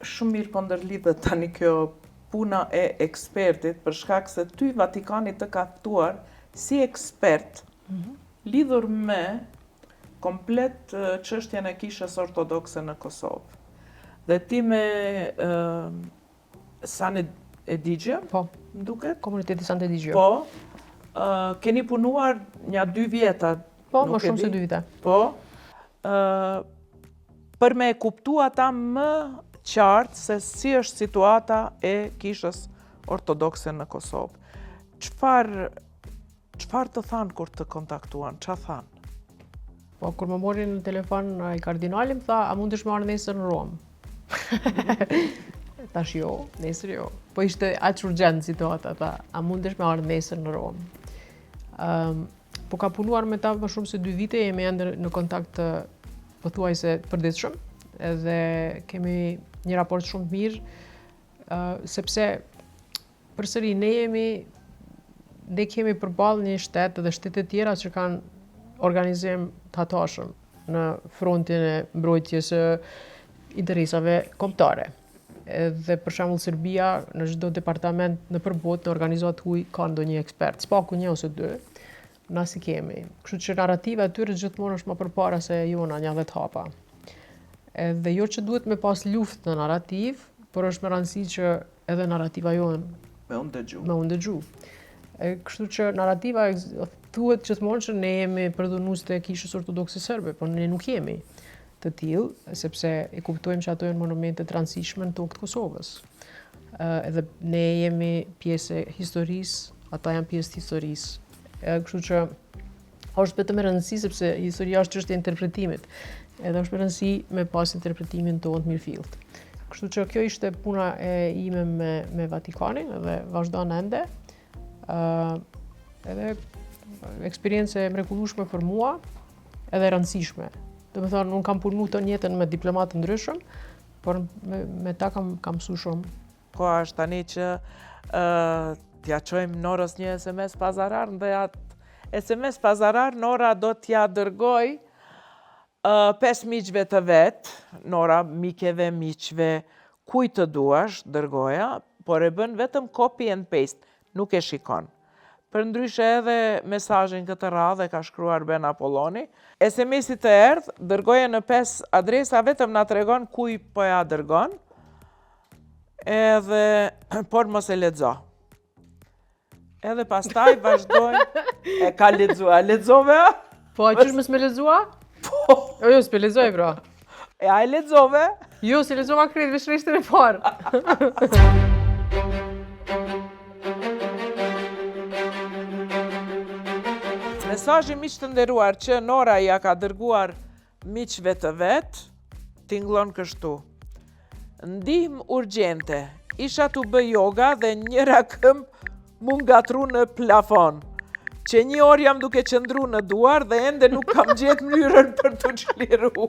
Shumë mirë po ndërlidhet tani kjo puna e ekspertit, për shkak se ty Vatikani të ka ftuar si ekspert lidhur me komplet çështjen e kishës ortodokse në Kosovë. Dhe ti me San Edigio, Po, më duket? komuniteti Sant Edigio. Po, keni punuar një 2 vjeta. Po, nuk më e shumë se di. 2 vite. Po, për me kuptu ata më qartë se si është situata e kishës ortodokse në Kosovë. Çfarë të thanë kur të kontaktuan? Ç'a thanë? Po, kur më mori në telefon ai kardinali, më tha, a mundesh me ardhë nesër në Rom? Tash jo, nesër jo. Po ishte aq urgjent situata, tha, a mundesh me ardhë nesër në Rom? Po ka punuar me ta më shumë se 2 vite, jemi ende në kontakt pothuajse përditshëm, edhe kemi një raport shumë mirë, sepse përsëri ne kemi përballë një shtet dhe shtetet tjera që kanë organizim të hatashëm në frontin e mbrojtjes së interesave kombëtare. Edhe për shembull Serbia në çdo departament nëpër botë në organizat huaj ka ndonjë ekspert, spaku 1 ose 2. Na si kemi. Kështu që narrativa e tyre gjithmonë është më përpara se jona një 10 hapa. Edhe jo që duhet me pas luftë në narrativ, por është me rëndësi që edhe narrativa jonë Me unë dëgju. me unë dëgju. Kështu që narrativa thuhet gjithmonë që ne jemi përdhunues të kishës ortodokse serbe, por ne nuk jemi të tillë, sepse e kuptojmë që ato janë monumente të rëndësishme në tokë të Kosovës. Edhe ne jemi pjesë e historisë, ata janë pjesë të historisë. Kështu që është vetëm e rëndësi sepse historia është çështje e interpretimit. Edhe është me rëndësi me pas interpretimin tonë të mirëfillt. Kështu që kjo ishte puna e ime me Vatikanin dhe vazhdon ende. Edhe eksperiencë e mrekullueshme për mua, edhe rëndësishme. Do të thonë, unë kam punu të jetën me diplomatë ndryshëm, por me ta kam mësu shumë. Koha është tani që t'ja qojmë Norës një SMS pazarar, dhe atë SMS pazarar Nora do t'ja dërgoj 5 miqve të vetë, Nora, mikeve, miqve, kuj të duash, dërgoja, por e bën vetëm copy and paste, nuk e shikon. Për ndryshe edhe mesazhin këtë radhë e ka shkruar Ben Apolloni. SMS-i të erdhë, dërgoje në 5 adresa, vetëm na tregon kuj po ja dërgon, edhe por mos e lexo. Edhe pastaj vazhdojnë, e ka lexuar, lexove? Po, a qysh mos me lexua? Po, Jo, s'pe lexoj, bro. e a e lexove? Jo, se lexova krejt veç rreshtën e parë. Mesazhi miq të nderuar që Nora ja ka dërguar miqve të vet, tingëllon kështu. Ndihmë urgjente. Isha tu bë yoga dhe njëra këmbë mu ngatru në plafon. Që një orë jam duke qëndru në duar dhe ende nuk kam gjetë mënyrën për të çliru.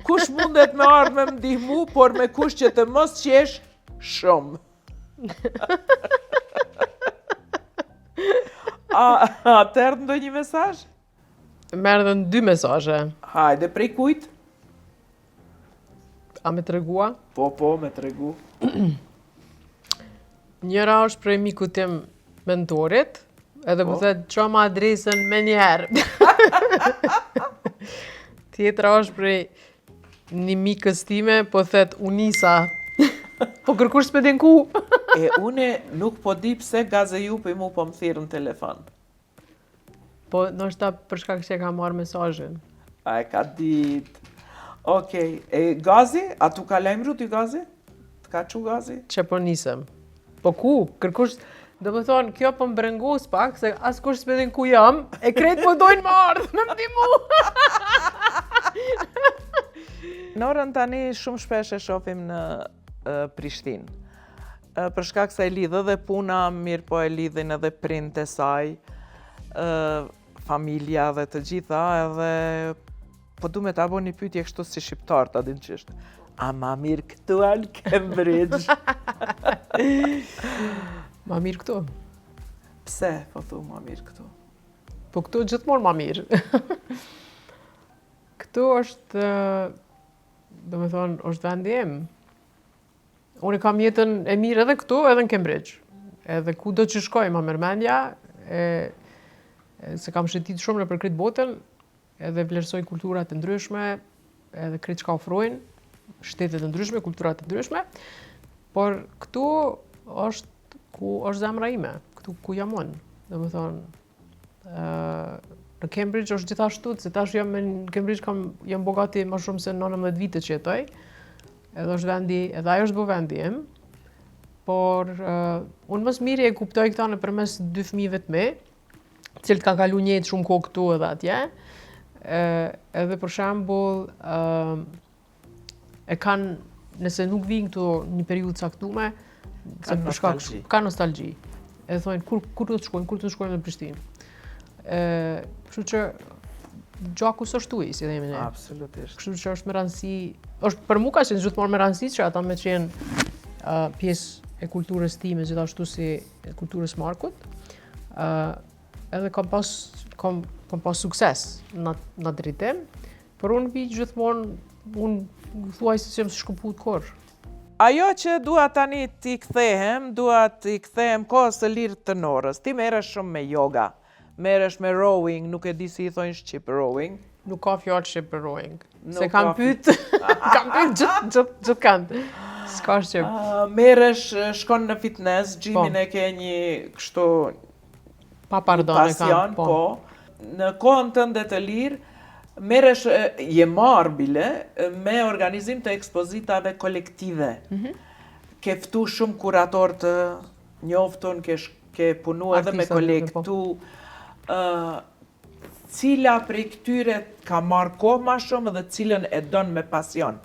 Kush mundet me ardhë me më ndihmu, por me kush që të mos qesh shumë. A të erdhë ndonjë mesazh? merr edhe 2 mesazhe. Hajde, prej kujt? A me tregua? Po, me tregu. Njëra është prej miku tim mentorit, edhe po thet qa ma adresën me njerë. Tjetra është prej një mikës time, po thet Unisa. Po kërkush s'pe din ku. E une nuk po di pse gaze ju për mu po më thirë në telefon. Po ndoshta për shkak që e ka marrë mesazhin. A e ka dit. Okej, e gazi? A tu ka lajmëru ty gazi? Të ka qu gazi? Që po nisem. Po ku? Kërkush, do më thonë, kjo po më brengos pak, se askush s'pe din ku jam, e krejt po dojnë më ardhë, me më dimu. Norën tani shumë shpesh e shohim në Prishtinë. Për shkak se e lidhë edhe puna, mirë po e lidhin edhe print e saj, familja dhe të gjitha, edhe po du me ta bo një pyetje kështu si shqiptar, ta din qështë. A ma mirë këtu al Cambridge? Ma mirë këtu. Pse po thu ma mirë këtu? Po këtu gjithmonë ma mirë. Këtu është, do me thonë, është vendi im. Unë kam jetën e mirë edhe këtu, edhe në Cambridge. Edhe ku do që shkoj, ma mërmendja, se kam shëtit shumë në për këtë botën, edhe vlerësoj kulturat të ndryshme, edhe këtë që ka ofrojnë, shtetet të ndryshme, kulturat të ndryshme, por këtu është ku është zemra ime, këtu ku jam unë. Dhe më thonë, në Cambridge është gjithashtu, se tash jam në Cambridge jam bogati më shumë se 19 vite që jetoj, edhe është vendi, edhe ajo është bo vendi im, por unë mësë miri e kuptoj këta në përmes 2 fëmijëve të mi, cilët ka kalu një jetë shumë kohë këtu edhe atje, edhe për shembull e kanë, nëse nuk vinë këtu një periudhë caktuar, se për shkak ka nostalgji. Edhe thonë kur do të shkojmë në Prishtinë. Kështu që gjaku s'është tuaj, si themi ne. Absolutisht. Kështu që është me rëndësi, është për mua ka qenë gjithmonë me rëndësi që ata me qenë pjesë e kulturës time, gjithashtu si kulturës Markut. Edhe kam pas sukses në drejtim, por unë vi gjithmonë, unë thuaj se që më shkëput kur. Ajo që dua tani t'i kthehem kohës së lirë të Norës. Ti merresh shumë me yoga, merresh me rowing, nuk e di si i thonë shqip rowing. Nuk ka fjallë shqip për rowing. Se ka kam pyet gjithë kanë. S'ka shqip. Merresh, shkon në fitness, gjimin e ke një kështu Pa pardon e pasion, kam. po. Në kohën tënde të lirë, merresh, je marrë bile me organizim të ekspozitave kolektive. Ke ftu shumë kurator të njoftun, ke punu edhe me kolektu. Cila prej këtyre ka marrë kohë ma shumë dhe cilën e don me pasion?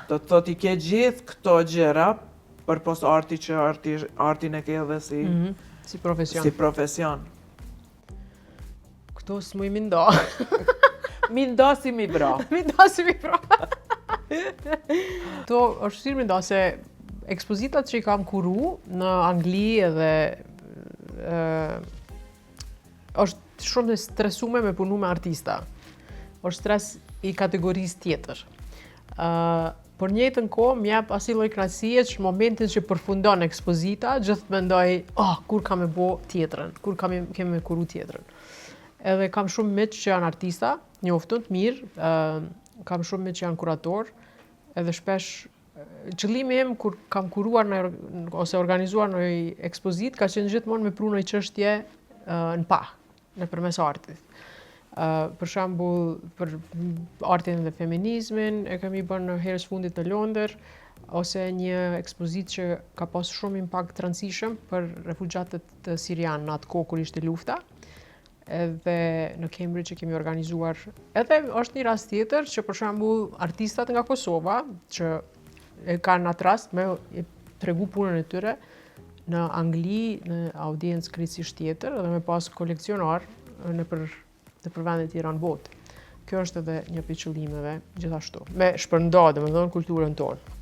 Do të thot i ke gjithë këto gjëra, për pos arti që artin e ke edhe Si profesion. si profesion. Këto s'muj mi ndo. Mi ndo si mi bra. Mi ndo si mi pra. To është si mi ndo se ekspozitat që i kam kuru në Angli edhe është shumë të stresume me punu me artista. është stres i kategorisë tjetër. Por njëjtën kohë më jep asnjë lloj kënaqësie që momentin që përfundon ekspozita, gjithë mendoj, kur kam e bo tjetrën, kur kemi me kuru tjetrën. Edhe kam shumë miq që janë artista, njoftun të mirë, kam shumë miq që janë kurator, edhe shpesh qëllimi im kur kam kuruar ose organizuar në ekspozit ka qenë gjithmonë me pru në çështje në pa, nëpërmes artit. Për shembull, për artin dhe feminizmin, e kemi bërë në herës fundit në Londër, ose një ekspozit që ka pas shumë impakt të rëndësishëm për refugjatët të sirianë në atë kohë kur ishte lufta. Edhe në Cambridge që kemi organizuar. Edhe është një rast tjetër që për shembull artistat nga Kosova, që e kanë atë rast me tregu punën e tyre në Angli, në audiencë krejtësisht tjetër, dhe me pas koleksionar nëpër vendet tjera në botë. Kjo është edhe një prej qëllimeve gjithashtu. Me shpërnda, domethënë, kulturën tonë.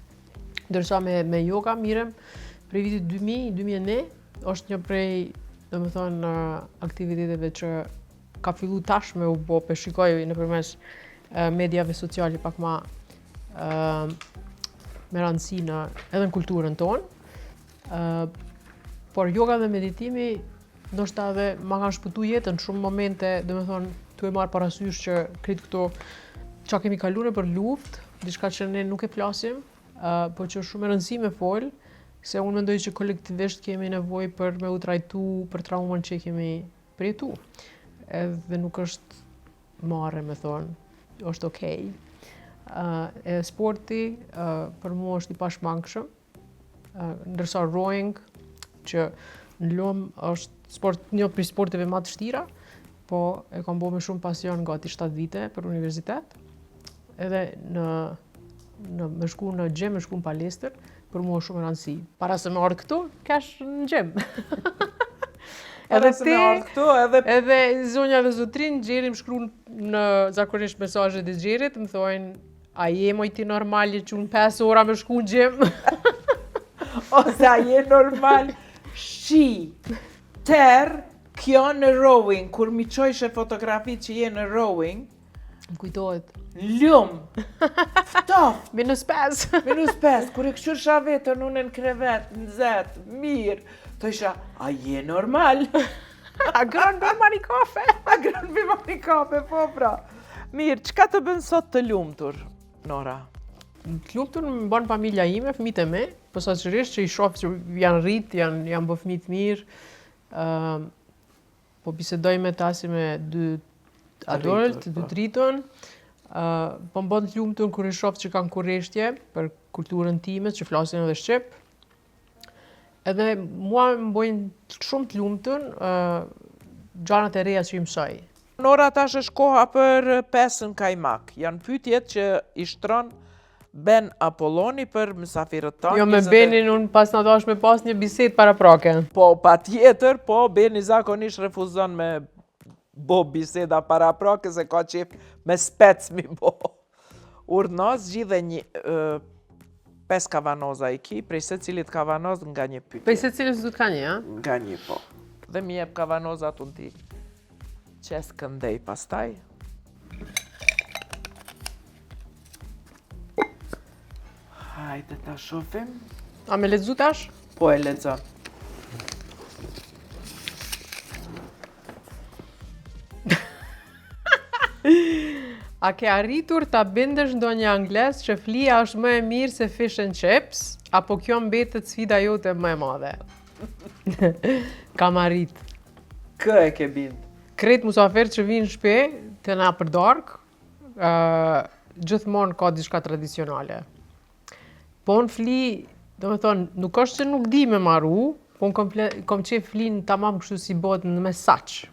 Ndërsa me yoga mirem prej vitit 2000-2001, është një prej, domethënë, aktiviteteve që ka fillu tash me u bo, pe shikoj nëpërmes mediave sociale pak ma me rëndësi edhe në kulturën tonë. Por yoga dhe meditimi ndoshta edhe ma kanë shpëtu jetën shumë momente, do me thonë, tu e marrë parasysh që kretë këto qa kemi kalune për luft, diçka që ne nuk e flasim, po që është shumë e rëndësi me folë, se unë mendoj që kolektivisht kemi nevojë për me u trajtu për traumën që kemi përjetu. Edhe nuk është marrë, me thonë, është okej. E sporti për mua është i pashmangshëm, ndërsa rowing, që në lumë është një prej sporteve më të vështira, po e kam bo me shumë pasion gati 7 vite për universitet. Edhe me shku në gym, me shku në palestër, për mua shumë rëndësi. Para se me ardhë këtu, kesh në gym. Edhe zonja dhe zotrin, Gjeri më shkru në zakonisht mesazhet e Gjerit, më thojnë, a je moj ti normali që unë 5 ora me shku në gym? Ose a je normal? Shi, ter, kjo në rowing, kur mi qojshe fotografi që je në rowing, Më kujtohet. Ljumë, ftof, -5. kur e këshur shavetën unë në krevet, në zetë, mirë, të isha, a je normal? A granë bërë mari kafe? A granë bërë mari kafe, po pra. Mirë, qka të bën sot të lumtur, Nora? Të lumtur më bën familja ime, fëmijët e me, posaçërisht që i shoh që janë rrit, janë bë fëmijë të mirë. Po bisedoj me ta si me dy adult, dy rritën. Po më bën të lumtur kur i shoh që kanë kurreshtje për kulturën time, që flasin edhe shqip. Edhe mua më bojnë shumë të lumtur gjanat e reja që i mësoj. Nora, tash është koha për pesën kajmak. Janë pyetjet që i shtron Ben Apolloni për mysafirët tanë. Jo, me Benin unë pas në dash me pas një bisedë para prake. Po, pa tjetër, po, Beni zakonisht refuzon me bo biseda para prake, se ka qef me spec mi bo. Urdhnos gjithë një 5 kavanoza i ki, prej se cilit kavanoz nga një pyetje. Prej se cilit du të ka një, a? Nga një, po. Dhe mi jep kavanozat unë ti qes këndej pastaj. Hajde ta shofim. A me lexu tash? Po e lexo. A ke arritur ta bindesh ndonjë angles që flija është më e mirë se fish and chips, apo kjo mbetet sfida jote më e madhe? Kam arrit. Kë e ke bind? Kretë musafir që vinë në shtëpi të na për darkë, gjithmonë ka diçka tradicionale. Po në fli, do me thonë, nuk është që nuk di me maru, po në kom qef flin tamam kështu si bot në mesaq.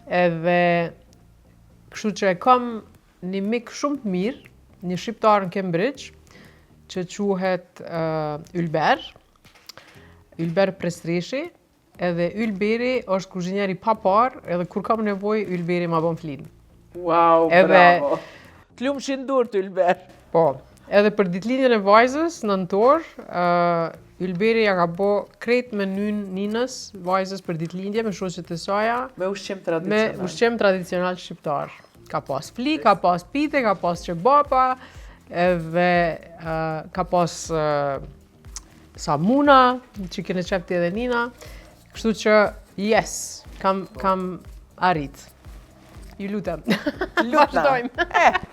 Edhe kështu që e kam një mik shumë të mirë, një shqiptar në Cambridge, që quhet Ylber Prestreshi, edhe Ylberi është kuzhinjeri pa parë, edhe kur kam nevojë, Ylberi ma bën flin. Wow, bravo! T'lumë shindur të Ylber. Po, edhe për ditëlindjen e vajzës, nëntor, Ylberi ja ka bo krejt menyn ninës, vajzës për ditëlindje, me shoqet e saja. Me ushqim tradicional. Me ushqim tradicional shqiptar. Ka pas fli, ka pas pite, ka pas qebapa, edhe ka pas samuna, që kene qepti edhe nina. Kështu që, yes, kam arrit. Ju lutem. Vazhdojmë.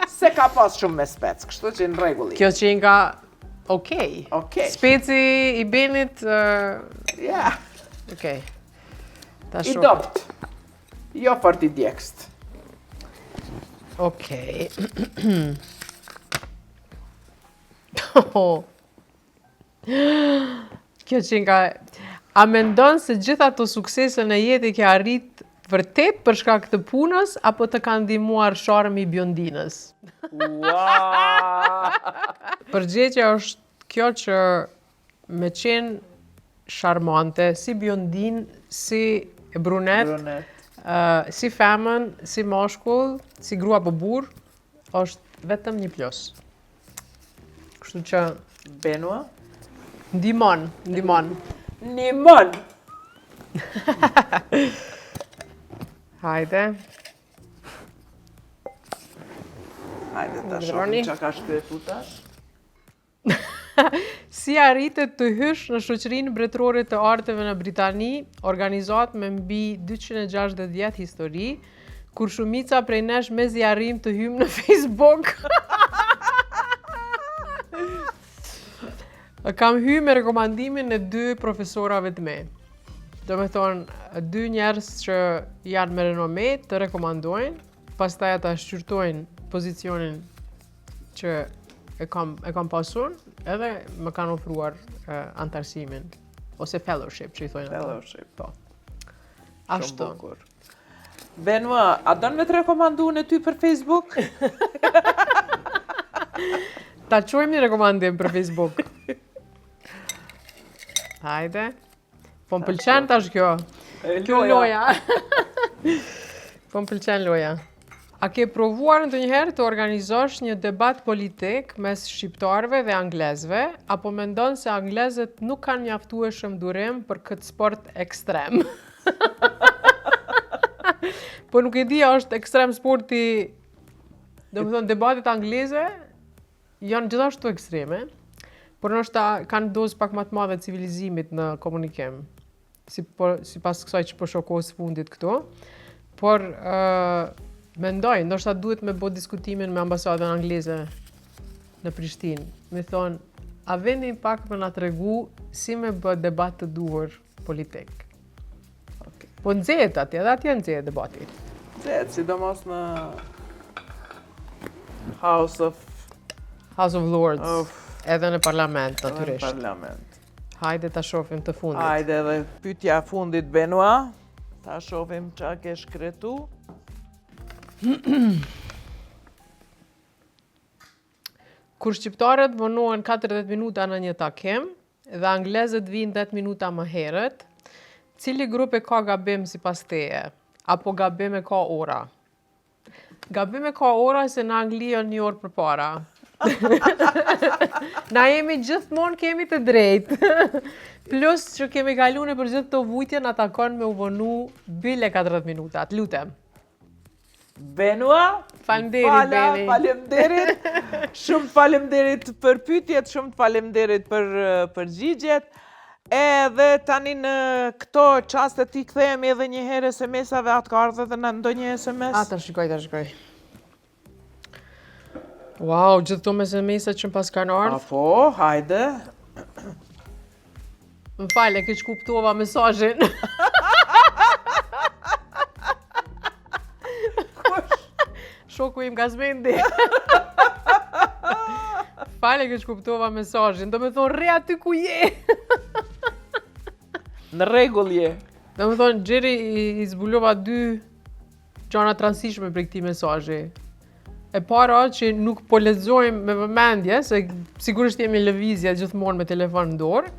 Se ka pas shumë me spec, kështu që në rregulli. Kjo që nga okej. Okej. Speci i Benit, Ja, okej. i dopt. Jo fort i djekst. Okej. Kjo që nga... A mendon se gjitha ato suksese në jetë i ke arrit vërtet për shkak të punës, apo të ka ndihmuar sharmi i biondinës? Wow! Përgjegjja është kjo që me qenë sharmante, si biondin, si brunet, si femën, si mashkull, si grua apo burr, është vetëm një plus. Kështu që Benua? ndihmon. Nimon! Hajde. Hajde ta Ndroni. shohim çka ka shkruar tash. Si arritet të hysh në shoqërinë mbretërore të arteve në Britani, organizat me mbi 260 vjet histori, kur shumica prej nesh mezi arrim të hymë në Facebook. Kam hy me rekomandimin e 2 profesorave të me. Do me thonë, 2 njerëz që janë me renome të rekomandojnë, pastaj ata shqyrtojnë pozicionin që e kam pasur, edhe më kanë ofruar antarësimin, ose fellowship, që i thojnë ata. Fellowship. Po. Shumë Ashtu. bukur. Benua, a don me të rekomandu në ty për Facebook? Ta qojmë një rekomandim për Facebook. Hajde. Po më pëlqen tash kjo. Kjo loja. Po më pëlqen loja. A ke provuar ndonjëherë të organizosh një debat politik mes shqiptarëve dhe anglezëve, apo mendon se anglezët nuk kanë mjaftueshëm durim për këtë sport ekstrem? Po nuk e di, është ekstrem sporti, do më thonë, debatet angleze janë gjithashtu ekstreme, por nështë kanë dozë pak më të madhe civilizimit në komunikim, si pas kësaj që po shokohës fundit këtu, por mendoj, ndoshta duhet me bo diskutimin me ambasadën angleze në Prishtinë. Me thonë, a vendin pak për na tregu si me bë debat të duhur politik. Okay. Po nxehet atje, edhe atje nxehet debati. Nxehet, sidomos në House of Lords, edhe në parlament, natyrisht. Parlament. Hajde ta shohim të fundit. Hajde edhe pyetja fundit, Benua. Ta shohim çka ke shkretu. Kur shqiptarët vonohen 40 minuta në një takim dhe anglezët vinë 10 minuta më herët, cili grup e ka gabim sipas teje? Apo gabim e ka ora? Gabim e ka ora se në Angli janë një orë përpara. Na jemi gjithmonë kemi të drejtë. Plus që kemi kalu në për gjithë të vujtje na takon me u vonu bile 40 minuta. Të lutem. Benua, Faleminderit, Beni. Faleminderit. Shumë faleminderit për pyetjet, shumë faleminderit për përgjigjet. Edhe tani në këto çaste ti kthehemi edhe një herë SMS-ave, atë ka ardhur edhe në ndonjë SMS. Ta shikoj. Wow, gjithë to me SMS-at që pas kanë ardhur. Po, hajde. Më falë, e ke që kuptova mesazhin. Shoku im Gazmendi. Falë, e ke që kuptova mesazhin. Do me thonë, re aty ku je. Në rregull je. Do me thonë, Gjeri i zbulova 2 gjana të rëndësishme për këtij mesazhi. E para që nuk po lexojmë me vëmendje, se sigurisht jemi lëvizje gjithmonë me telefon në dorë,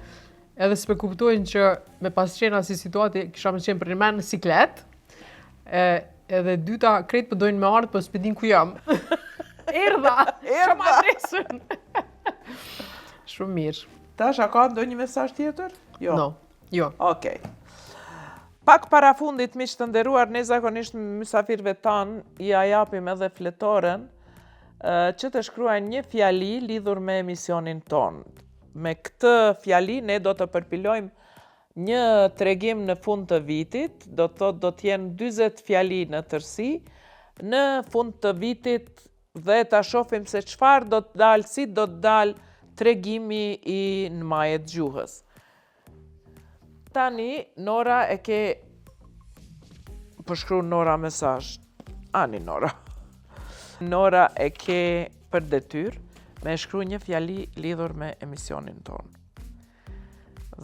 edhe s'pe kuptojnë që me pasqena si situati kisha më qenë për një në siklet, edhe dyta krejt përdojnë me ardhë, për s'pedin ku jam. Erdha! Shumë adresën! Shumë mirë. Tash, a ka ndonjë mesazh tjetër? Jo. No, jo. Okej. Pak para fundit, miq të nderuar, ne zakonisht mysafirëve tanë ja japim edhe fletoren që të shkruajnë një fjali lidhur me emisionin ton. Me këtë fjali ne do të përpilojmë një tregim në fund të vitit, do të thotë do të jenë 40 fjali në tërësi, në fund të vitit dhe ta shohim se çfarë do të dalë, si do të dalë tregimi i në majet gjuhës. Tani, Nora e ke përshkru Nora mesazh. Ani Nora. Nora e ke për detyrë me shkru një fjali lidhur me emisionin tonë.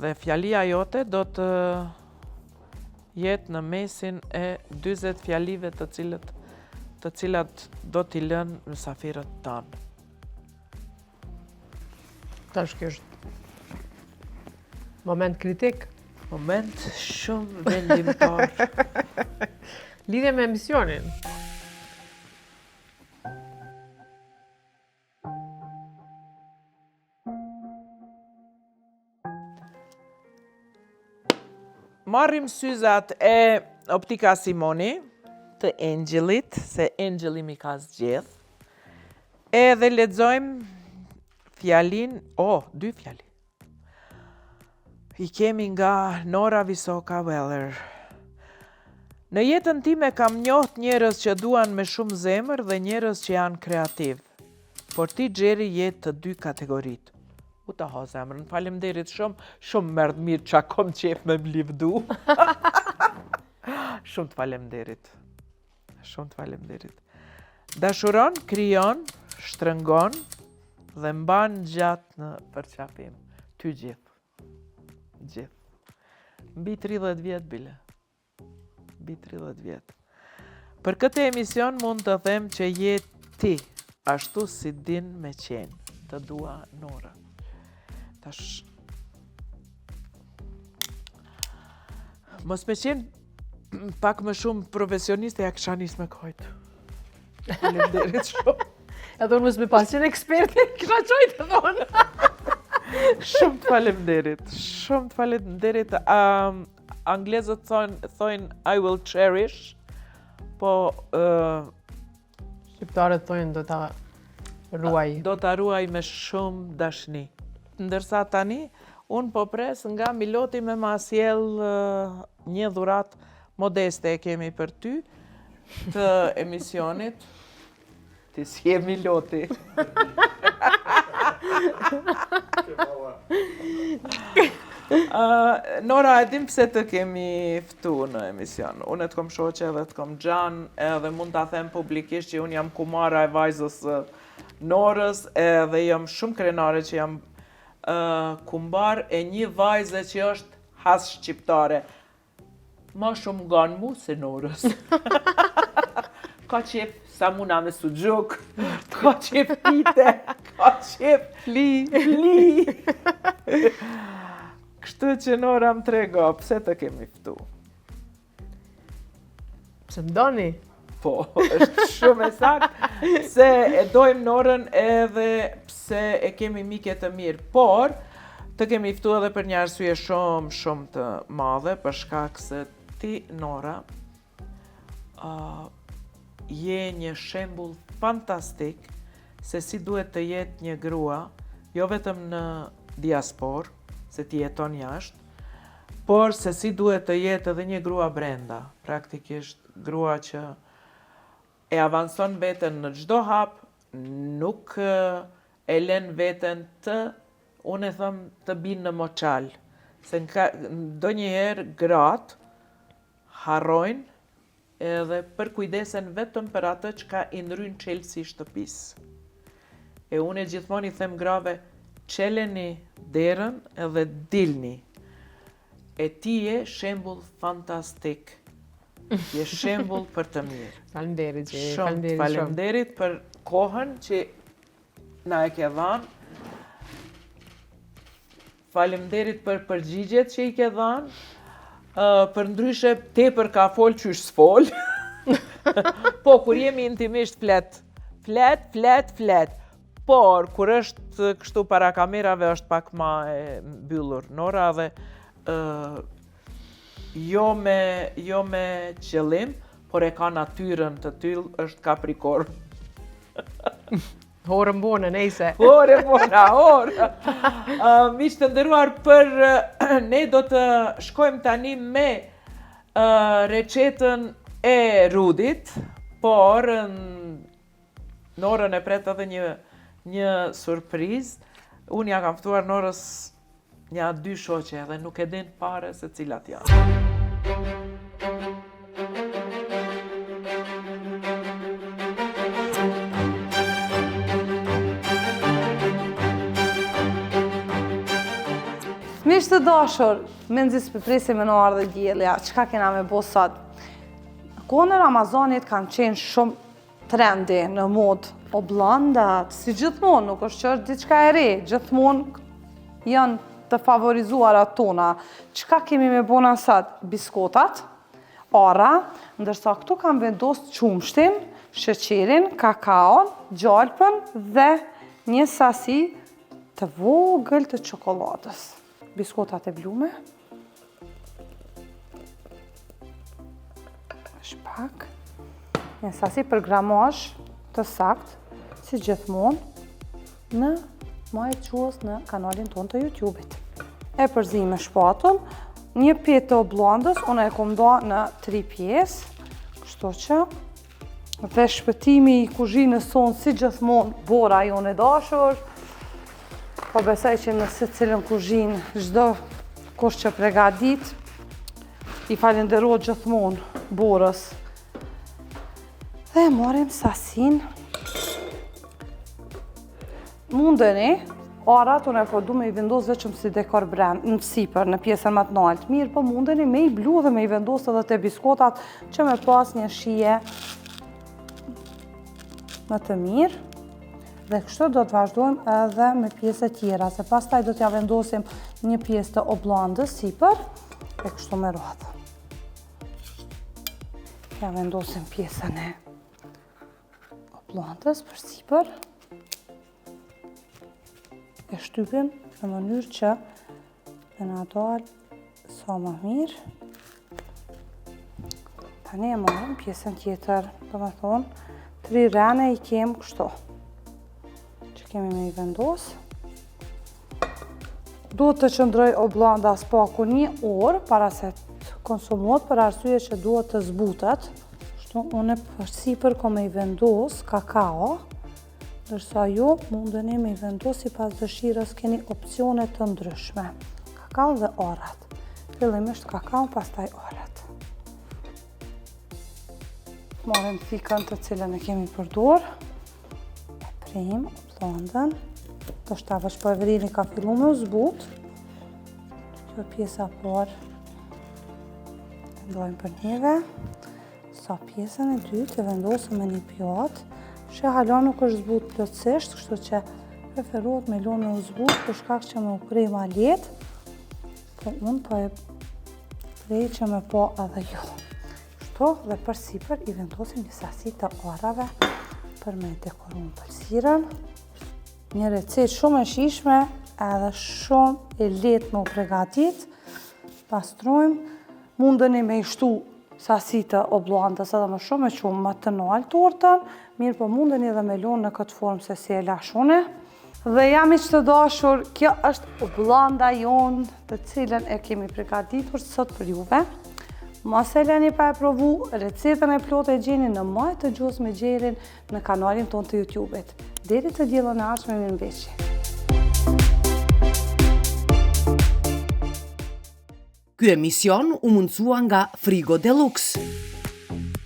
Dhe fjalia jote do të jetë në mesin e 40 fjalive të cilat do t'i lënë mysafirët tanë. Tash kjo është moment kritik. Moment shumë vendimtar. Lidhje me emisionin. Marrim syzat e Optika Simoni, të Angel-it, se Angel-i mi ka zgjedh. Edhe lexojmë fjalin, dy fjali. I kemi nga Nora Visoka Weller. Në jetën time kam njoht njerëz që duan me shumë zemër dhe njerëz që janë kreativ. Por ti Gjeri jetë të dy kategoritë. U ta ha zemrën, faleminderit shumë mirë qa kom qef me mlivdu. Shumë të faleminderit. Shumë të faleminderit. Dashuron, krijon, shtrëngon dhe mban gjatë në përqafim. Ty gjithë. Gjithë. Mbi 30 vjet bile. Mbi 30 vjet. Për këtë emision mund të them që je ti, ashtu si din me qenë. Të dua Nora. Tash mos me qenë pak më shumë profesioniste, ja kësha nis me kojt. Faleminderit shumë. Edhe unë mos me pas qenë eksperte, kisha qojtë të thonë. Shumë të faleminderit. Shumë të faleminderit. Anglezët thonë I will cherish, po Shqiptarët thonë do ta ruaj. Do ta ruaj me shumë dashni. Ndërsa tani, unë po pres nga Miloti me ma sjell një dhurat modeste e kemi për ty të emisionit. Ti si je Miloti. Nora, e dim pse të kemi ftu në emision. Unë të kom shoqe dhe të kom Gjan, edhe mund ta them publikisht që unë jam kumara e vajzës Norës, edhe jam shumë krenare që jam kumbar e një vajze që është has shqiptare. Ma shumë nga në mu se Norës. Ka qef sa muna me suxhuk, ka qef pite, ka qef fli. Kështu që Nora më trego, pse të kemi ftu? Pse më doni? Po, është shumë e saktë, se e dojmë Norën edhe pse e kemi mike të mirë, por të kemi ftu edhe për një arsye shumë të madhe, për shkak se ti, Nora, je një shembull fantastik se si duhet të jetë një grua, jo vetëm në diasporë, se ti jeton jashtë, por se si duhet të jetë edhe një grua brenda, praktikisht grua që e avanson veten në çdo hap, nuk e lën veten unë e them të binë në moçal, se ndonjëherë gratë harrojnë edhe përkujdesen vetëm për atë që ka i ndryn çelësi i shtëpisë. E unë gjithmonë i them grave, qeleni derën edhe dilni. E ti je shembull fantastik. Je shembull për të mirë. Faleminderit. Shumë faleminderit për kohën që na e ke dhënë. Faleminderit për përgjigjet që i ke dhënë. Për ndryshe tepër ka fol qysh s'fol. Po, kur jemi intimisht flet. Por, kur është kështu para kamerave, është pak ma e mbyllur Nora dhe jo me qëllim, por e ka natyrën të tillë, është Capricorn. Horën bone, nejse. Horë. Miq të nderuar, ne do të shkojmë tani me recetën e Rudit, por Norën e pret edhe një surprizë. Unë ja kam ftuar Norës një 2 shoqe dhe nuk e din fare se cilat janë. Miq të dashur, me nxis përpresim me në ardhe gjellja, qka kena me bo sot? Kohën e Ramazanit kanë qenë shumë trendi në mod o blandat, si gjithmonë, nuk është që është diçka e re, gjithmonë janë të favorizuar tona. Qka kemi me bona sot? Biskotat, ara, ndërsa këtu kam vendos qumshtin, sheqerin, kakaon, gjalpën dhe një sasi të vogël të çokoladës. Biskotat e blume. Shpak. një sasi për gramazh të sakt, si gjithmonë në Majt Gjuhës në kanalin tonë të YouTube-it. E përzi me shpatull, një pjetë të blandës, unë e kom da në 3 pjesë, kështu që dhe shpëtimi i kuzhinës sonë si gjithmonë bora jonë e dashur, po besoj që në secilën kuzhinë çdo kush që përgatit, i falenderoj gjithmonë borës. Dhe marrim sasin. Mundeni, arat unë e po du me i vendos veçëm si dekor në sipër, në pjesën më të naltë. Mirë, po mundeni me i blu dhe me i vendos edhe te biskotat që me pas një shije më të mirë. Dhe kështu do të vazhdojmë edhe me pjesët tjera, se pastaj do t'ja vendosim një pjesë të oblandës sipër, e kështu me radhë. Ja vendosim pjesën e oblandës për sipër. E shtypim në mënyrë që me na dalë sa më mirë. Tani e marrim pjesën tjetër, do me thonë, 3 rene i kem kështu, që kemi me i vendos. Duhet të qëndroj oblanda spaku 1 orë para se të konsumot, për arsye që duhet të zbutet. Kështu unë përsipër ko me i vendos kakao, ndërsa ju mundeni me i vendos si pas dëshirës, keni opcione të ndryshme. Kakao dhe orrat. Fillimisht kakao, pastaj orrat. Marrim thikën të cilën e kemi përdor. E prim blandën. Do shta veç po e vrini ka fillu me u zbut. Kjo pjesa parë e ndojmë për njëve. Sa pjesën e dytë e vendosëm me një pjatë. Që hala nuk është zbut plotësisht, kështu që preferohet me lënë me u zbut për shkak që me u prej ma letë, po unë po e prej që me po edhe jo. Kështu dhe për sipër i vendosim një sasi të orrave për me dekoru pëlsirën. Një recet shumë e shijshme edhe shumë e lehtë me u përgatit. Pastrojmë, mundeni me i shtu sasi të oblandës edhe më shumë e qumë më të nalë tortën, mirë po mundeni edhe me lonë në këtë formë se si e lashune. Dhe jam i që të dashur, kjo është oblanda jonë të cilën e kemi përgatitur sot për juve. Mos e leni pa e provu, recetën e plotë e gjeni në Majt të Gjuhës me Gjerin në kanalin tonë të YouTube-it. Deri të diellën e ardhshme, mirëmbëjtje. Ky emision u mundësua nga Frigo Deluxe.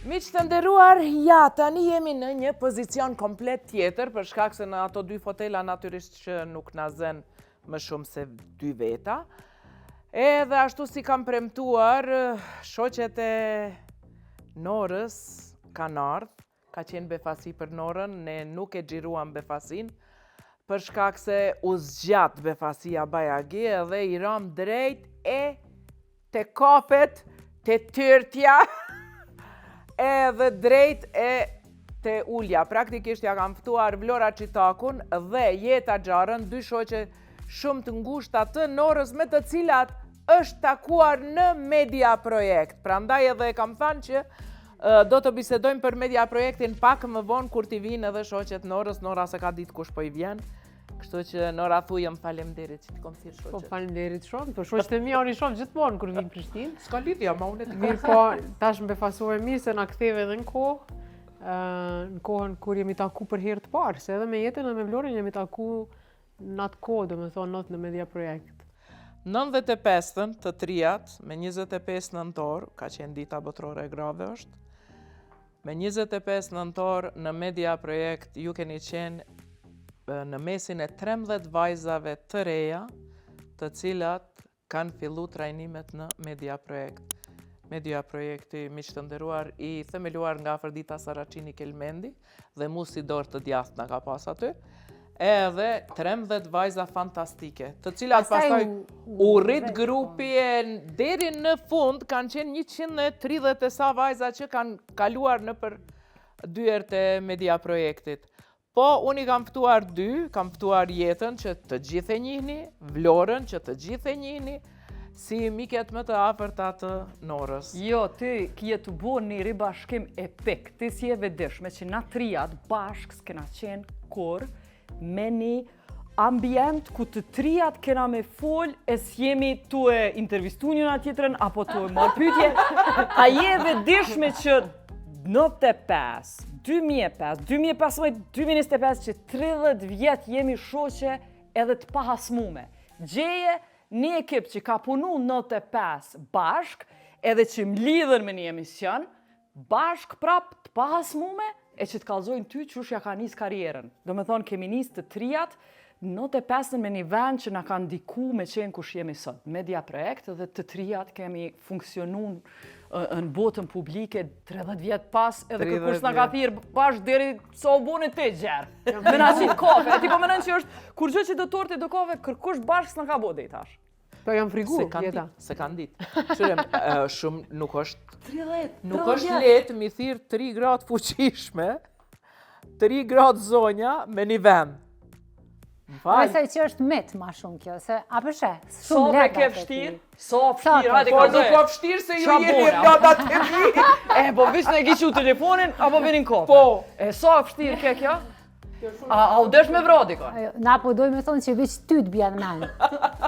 Miq të nderuar, ja, tani jemi në një pozicion komplet tjetër, për shkak se në ato 2 fotela natyrisht që nuk na zen më shumë se 2 veta. Edhe ashtu si kam premtuar, shoqet e Norës kanë ardhur, ka qenë befasi për Norën, ne nuk e xhiruam befasin, për shkak se u zgjat befasia bajagi edhe i ram drejt e te kapet, te tyrtja, edhe drejt e te ulja. Praktikisht ja kam ftuar Vlora Qitakun dhe Jeta Xharën, 2 shoqe shumë të ngushta të Norës, me të cilat është takuar në Media Projekt. Prandaj edhe e kam thënë që do të bisedojmë për Media Projektin pak më vonë kur t'i vinë edhe shoqet Norës. Nora se ka ditë kush po i vjen. Kështu që Nora thujëm faleminderit që t'i kom thirrë shoqet. Po faleminderit shumë, po shoqet e mia unë i shoh gjithmonë kur vin në Prishtinë. S'ka lidhja, ma unë e të Mirë po, tash më befasove mirë se na ktheve edhe në kohën kur jemi taku për herë të parë, se edhe me Jetën edhe me Vlorën jemi taku në atë kohë, domethënë not në Media Projekt. 95-ën të trijat, me 25 nëntor, ka qenë dita botërore e grave është, me 25 nëntor në Media Projekt ju keni qenë në mesin e 13 vajzave të reja, të cilat kanë fillu trajnimet në Media Projekt. Media Projekti, miq të nderuar, i themeluar nga Afërdita Saracini Kelmendi dhe Musi Dorë të djathtë na ka pas aty. Edhe 13 vajza fantastike, të cilat pastaj u rrit grupi e deri në fund kanë qenë 130 e sa vajza që kanë kaluar në për dyert e Media Projektit. Po, unë i kam ftuar 2, kam ftuar Jetën që të gjithë e njihni, Vlorën që të gjithë e njihni, si miket më të afërta të Norës. Jo, ti kje të bo një ribashkim epik. Ti si e vedishme që na trijat bashkë s'kena qenë kur me një ambient ku të trijat kena me fol e s'jemi tu e intervistu njëna tjetërën apo tu e marrë pyetje. A je e vedishme që 95, 2005, 2015, 2025 që 30 vjet jemi shoqe edhe të pahasmume. Gjeje një ekip që ka punu 95 bashk, edhe që m'lidhen me një emision, bashk prap të pahasmume, e që të kallzojnë ty qysh ja ka nis karrierën. Do me thonë, kemi nis të trijat, 95 me një vend që na ka ndiku me qenë kush jemi sot. Media Projekt dhe të trijat kemi funksionu në botën publike 30 vjet pas, edhe kërkush na ka thirr bashkë deri sa u bune te gjerë. Me na qitë kafe. E ti po menon që është kur gjë që do torti do kafe, kërkush bashkë s'na ka bo dhe i tash. Po jam frigu, jeta. Se kanë ditë. Shurem, shumë nuk është letë mi thirë 3 gratë fuqishme, 3 gratë zonja me një vend. Besoj që është mit ma shumë kjo, se a përshe, Sa shumë me legat ke e vështirë? ti. Sa vështirë, hajde Po ka nuk po vështirë se ju jeni bora? vladat e mi. Po vish në giqu telefonin, apo vinin kafe? Po. E sa vështirë ke kjo? A u desh me vrodi ka? Na po dojmë me thonë që veç ty të bjen men.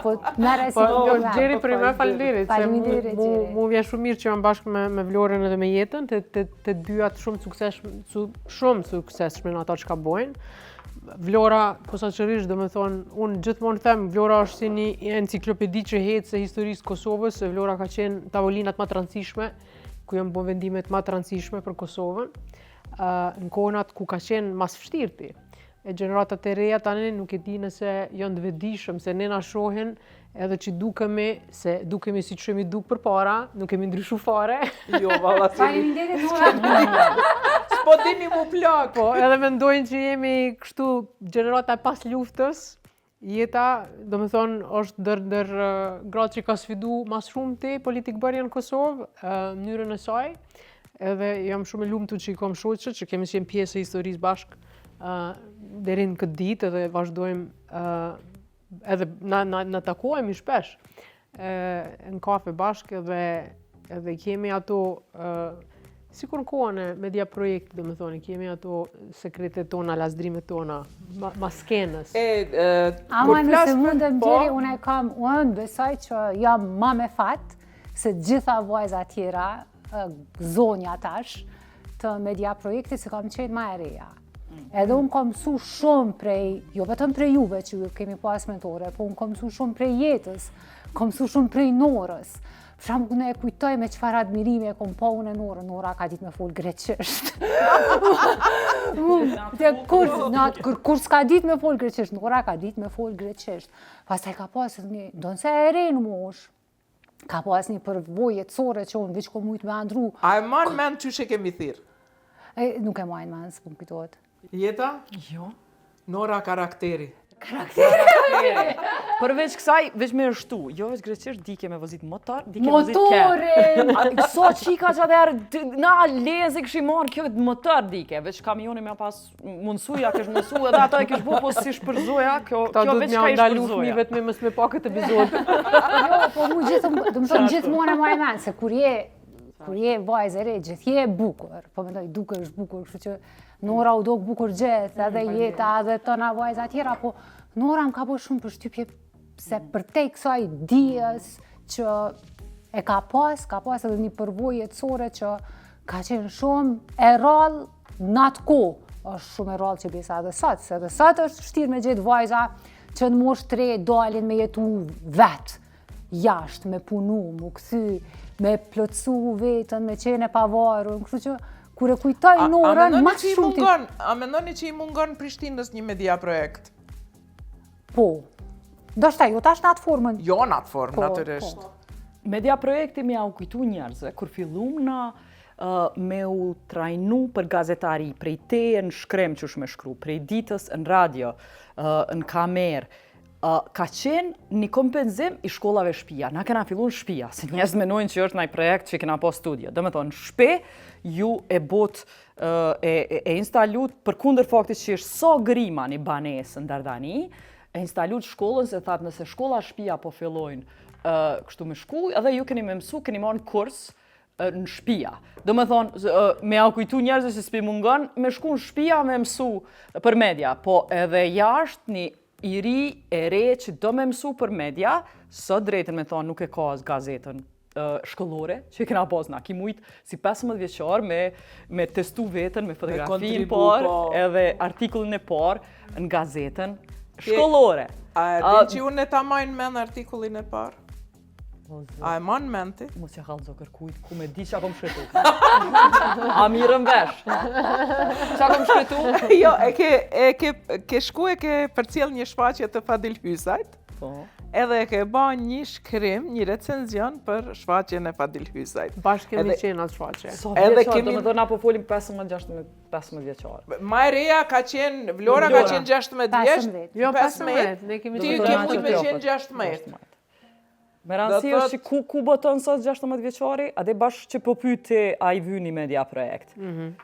Po mere si Po, të bjen Gjeri për me faleminderit, se Faleminderit, Gjeri. mu vjen shumë mirë që jam bashkë me Vlorën edhe me Jetën, të dyat shumë suksesshme në ato që ka bojnë. Vlora, posaçërisht, do me thonë, unë gjithmonë them, Vlora është si një enciklopedi që hetë se historisë Kosovës, se Vlora ka qenë tavolinat më të rëndësishme, ku janë bo vendimet më të rëndësishme për Kosovën, në kohënat ku ka qenë mas vështirti. E gjeneratat e reja tani nuk e di nëse janë të vetëdijshëm, se ne na shohin edhe që dukemi si që jemi duk për para, nuk kemi ndryshu fare. Jo, valla se Faleminderit Nora. s'po dini mu plak. Po, edhe mendojnë që jemi kështu gjenerata pas luftës. Jeta, do me thonë, është dër gratë që ka sfidu mas shumë ti politikbërja në Kosovë, mënyrën e saj. Edhe jam shumë e lumtur që i kom shoqe, që kemi qenë pjesë e historisë bashkë deri në këtë ditë edhe vazhdojmë edhe na takohemi shpesh në kafe bashkë edhe kemi ato sikur në kohën e Media Projekt, do me thoni, kemi ato sekretet tona, lasdrimet tona, maskenës. Ama nëse mundem Gjeri, unë besoj që jam ma me fat se gjitha vajza tjera, zonja tash, të Media Projektit se kam qenë ma e reja. Edhe unë kam mësu shumë prej, jo vetëm prej juve që ju kemi pas mentore, po unë kam mësu shumë prej Jetës, kam mësu shumë prej Norës. Për shembull, ne e kujtoj me çfarë admirimi e kom pa unë Norën. Nora ka ditë me fol greqisht. Kur s'ka ditë me fol greqisht, Nora ka ditë me fol greqisht. Pastaj ka pas një, ndonse e re në mosh, ka pas një përvojë jetësore që unë veç kom mujt me andru. A e man men qyshe kemi thirë? Nuk e majnë men, s'pun kujtohet. Jeta? Jo. Nora karakteri. Përveç kësaj, veç me ështu, jo veç greqisht, dike me vozit motor, dike me vozit Motorin! So qika që atëherë, na lezi këshi marrë kjo motor dike, veç kamioni me pas mundësuja, kësh mundësu edhe ato e kësh bu, po si shpërzoja, kjo veç ka i shpërzoja. Vetëm me mos me pa këtë epizod. Jo, po mu gjithmonë e maj men, se kur je vajzë e re, gjithë je bukur, po mendoj duke është bukur, kështu që Nora u dok bukur gjithë, edhe Jeta, edhe tëna vajza tjera, po Nora më ka po shumë përshtypje se për te kësaj dijes që e ka pas edhe një përvojë jetësore që ka qenë shumë e rrallë në atë kohë, është shumë e rrallë që bisa edhe sot, se edhe sot është vështirë me gjithë vajza që në moshë 3 dalin me jetu vetë, jashtë, me punu, mu këthy, me plotësu vetën, me qene pavarur, kështu që kur e kujtoj Norën, ma shumë ti... A mendoni që i mungon Prishtinës një Media Projekt? Po. Do shta, jo tash në atë formën. Jo në atë formë, natyrisht. Media Projekti mi au kujtu njerëzve, kur fillum na me u trajnu për gazetari, prej teje në shkrem që shme shkru, prej ditës në radio, në kamerë, ka qenë një kompenzim i shkollave shpia. Na kena fillu në shpia, se njerëz menojnë që është një projekt që kena po studio. Dhe me thonë, shpe ju e bot e instalut për kundër faktit që është so grima një banesë në Dardani, e instalut shkollën se thatë nëse shkolla shpia po fillojnë kështu me shku, edhe ju keni me mësu, keni marrë kurs në shtëpia. Do me thonë, me au kujtu njerëzve se s'pi mungon, me shku në shtëpia me mësu për media, po edhe jashtë një i ri e re që do me mësu për media, sot drejtën me thonë nuk e ka gazetën shkollore, që kena pas na, ki mujt si 15 vjeqar me testu vetën, me fotografinë parë, edhe artikullin e parë në gazetën shkollore. A e din që unë e ta majnë men artikullin e parë? A e manë men ti? Mos ja kallëzo kërkujt, ku me di që kom shkretu. A mirën vesh. Qa kom shkretu? Jo, ke shku e ke përcjell një shfaqje të Fadil Hysajt, edhe e ke ba një shkrim, një recenzion për shfaqjen e Fadil Hysajt. Bashkë kemi qenë atë shfaqje. Sa vjeqar, do me do na po folim 15 vjeqar. Ma e reja ka qenë, Vlora ka qenë 16 vjeç. Jo, 15, ne kemi Ti ke mujt me qenë 16. Me rëndësi është që ku boton sot 16 vjeqari, ade bashkë që po pyte a i vyni media projekt.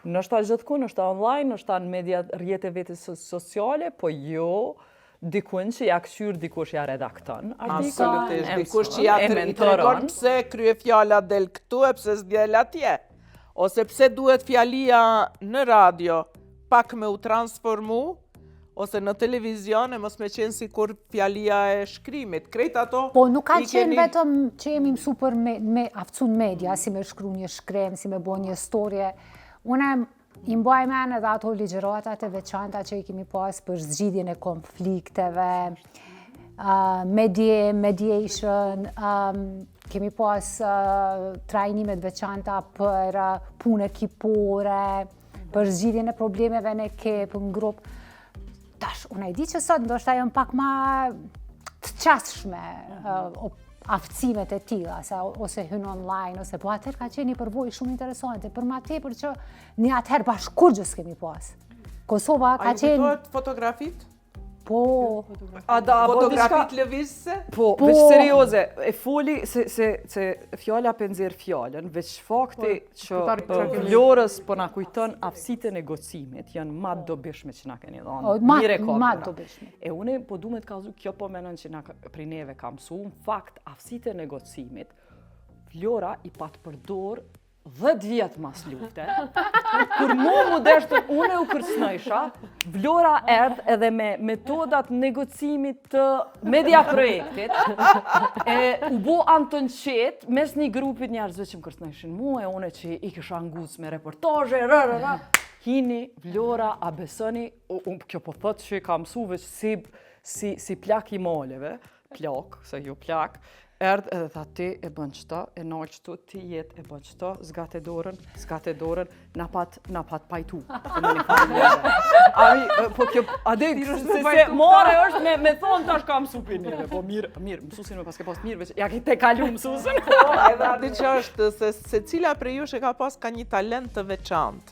Nështë ta gjithku, nështë ta online, nështë ta në media rjetë vetës sociale, po jo dikun që ja këshyrë dikush ja redakton. Absolutisht, dikush që ja të regon pse krye fjalla del këtu e pse s'djel atje. Ose pse duhet fjalia në radio pak me u transformu, ose në televizion e mos me qenë si kur fjalia e shkrimit. Krejt ato... Po nuk ka qenë vetëm që jemi mësu për me aftësun media, si me shkru një shkrem, si me bo një storje. Une i mbaj men edhe ato ligjeratat e veçanta që i kemi pas për zgjidhjen e konflikteve, mediation, kemi pas trajnimet veçanta për punë ekipore, për zgjidhjen e problemeve në ekip, në grup. Tash, unë e di që sot ndoshta janë pak ma të qasshme aftësimet e tilla, ose hyn online, ose po atëherë ka qenë një përvojë shumë interesante, për ma tepër që ne atëherë bashkë kur gjë s'kemi pas. Kosova ka qenë... A ju kujtohet fotografit? Po... Fotografit lëvizse? Po, veç serioze, e foli se fjalla pëndzir fjallën, veç fakti që Vlorës po na kujton aftësitë e negocimit, janë ma dobishme që na keni dhënë. Ma dobishme. E une po du me të kalzu, kjo po menon që na prej neve ka mësu, në fakt aftësitë e negocimit, Vlora i pat përdor 10 vjetë mas lufte, kur mu deshtën une u kërsnëjsha, Vlora erdh edhe me metodat negocimit të media projektit, u bo antën qetë mes një grupit njerëzve që më kërsnëjshin mu, e une që i kësha nguc me reportaje, hini, Vlora, a besoni, kjo po thot që ka mësu veç si plak i maleve, plak, se jo plak, erdh edhe tha ti e bën qëta, e nalë qëtu, ti jetë e bën qëta, zgate dorën, na pat pajtu. Po kjo, ade, se more është me thonë tash ka mësu për njëve, po mirë, mësusin me paske pas mirë, veç, ja ki te kalu mësusin. Edhe adi që është, se cila prej jush e ka pas ka një talent të veçantë.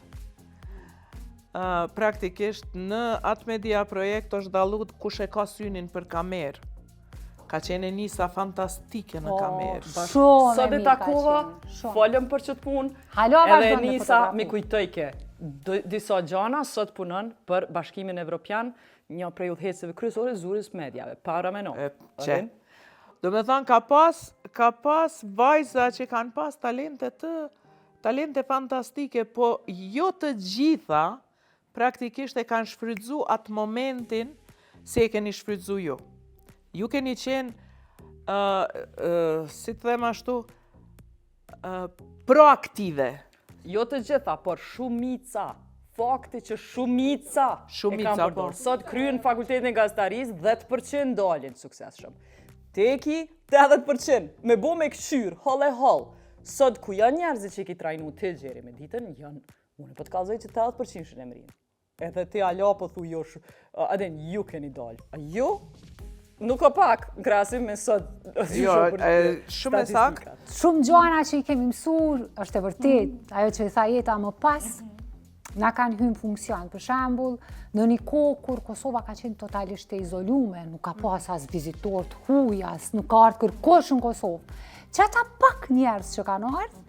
Praktikisht në atë media projekt është dallut kush e ka synin për kamerë. Ka qenë njësa fantastike në kamerë. Sot e takova, folëm për qëtë punë, edhe njësa mi kujtojke. Disa gjana sot punën për Bashkimin Evropian, një prej udhëhecëve kryesore Zurës Mediave, para me no. Do me thonë, ka pas vajza që kanë pas talente fantastike, po jo të gjitha praktikisht e kanë shfrytzu atë momentin se e keni shfrytzu ju. Ju keni qenë, si të them ashtu, proaktive. Jo të gjitha, por shumica. Fakti që shumica e kam përdor. Sot kryen fakultetin e gazetarisë, 10% dalin suksesshëm. Teki 80%, me bo me këshyr, hall e hall. Sot ku janë njerëzit që i ki trajnu të gjeri me ditën, janë, unë po të kalzoj që 80% shën e mërinë. Edhe ti ala po thu jo, aden ju keni dalë. A ju? Nuk o pak, krasim me sot. Jo, shumë e sakt. Shumë gjana që i kemi mësur, është e vërtet, ajo që i tha jeta më pas, na kanë hynë funksion. Për shembull, në një kohë kur Kosova ka qenë totalisht e izolume, nuk ka pas as vizitor të huj, nuk ka ardhur kërkosh në Kosovë. Që ata pak njerëz që kanë ardhur,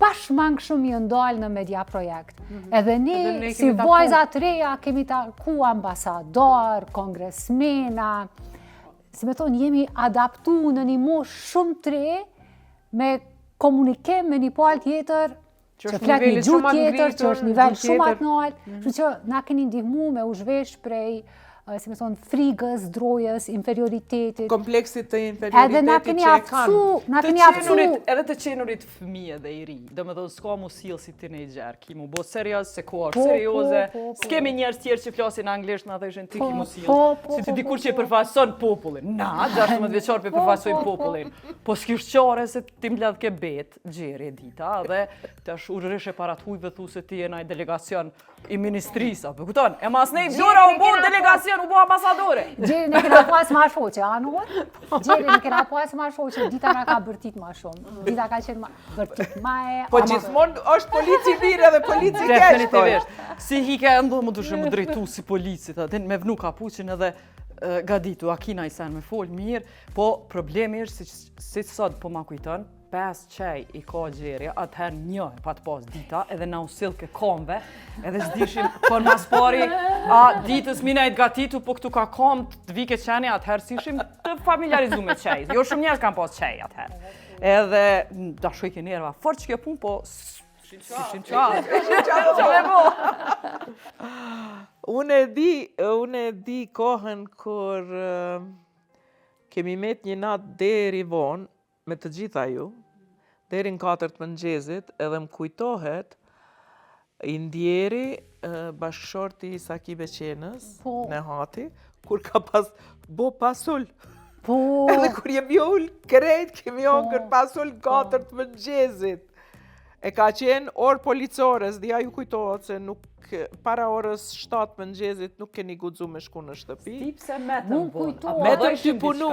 pashmangshëm i ndalë në media projekt. Edhe ne, si vajza të reja, kemi taku ambasador, kongresmena, si me thonë, jemi adaptu në një moshë shumë të re me komunikim me një palë tjetër, që flet një gjuhë tjetër, që është nivel shumë atë naltë, kështu që na keni ndihmu me u zhvesh prej si me thonë, frigës, drojës, inferioritetit. Kompleksit të Edhe inferioritetit na keni aftësu, Edhe të qenurit fëmijë dhe i ri, dhe me thonë, s'ka mu silë si teenager, ki mu bo serios, se ku është serioze, s'kemi njerës tjerë që flasin anglisht, na dhe ishen ti ki mu silë, si të dikur që i përfaqëson popullin. Na, 16 vjeçar për përfaqësojnë popullin, po s'kish qare se ti mbledh ke bet, gjeri e dita, dhe të është urërishe parat hujve thu se ti e naj delegacion i ministrisa, për këton, e mas nej gjura u bo delegacion, u bo ambasadore. Gjeri në kena pas ma shoqe, anor? Gjeri në kena pas ma shoqe, dita na ka bërtit ma shumë. Dita ka qenë bërtit ma e... Po gjithmonë është polici mirë edhe polici keq. Definitivisht. Si hike ndo më dushë më drejtu si policit, atë me vnu kapuqin edhe gaditu, akina i sen me fol mirë, po problemi është si sot po ma kujton, 5 qej i ka gjeri, atëherë një pa të pas dita, edhe na usil ke komve, edhe s'dishim, po në mas pari, ditës mina i të gatitu, po këtu ka kom të vike qeni, atëherë si ishim të familiarizu me qej. Jo shumë njerës kam pas qej atëherë. Edhe, da shoj ke nerva, fort që kjo pun, po s'ishim qarë. Unë e di kohën kur kemi met një natë deri vonë, me të gjitha ju, deri në 4 mëngjezit, edhe më kujtohet, i ndjeri bashkëshorti i Saki Beqenës, në hati, kur ka pas bo pasull. Edhe kur jemi ull krejt, kemi ongër pasull 4 mëngjezit. E ka qenë orë policores, dhja ju kujtohet se nuk para orës 7 mëngjezit nuk keni guxu me shku në shtëpi. Ti pse metëm vonë? Metëm ty punu,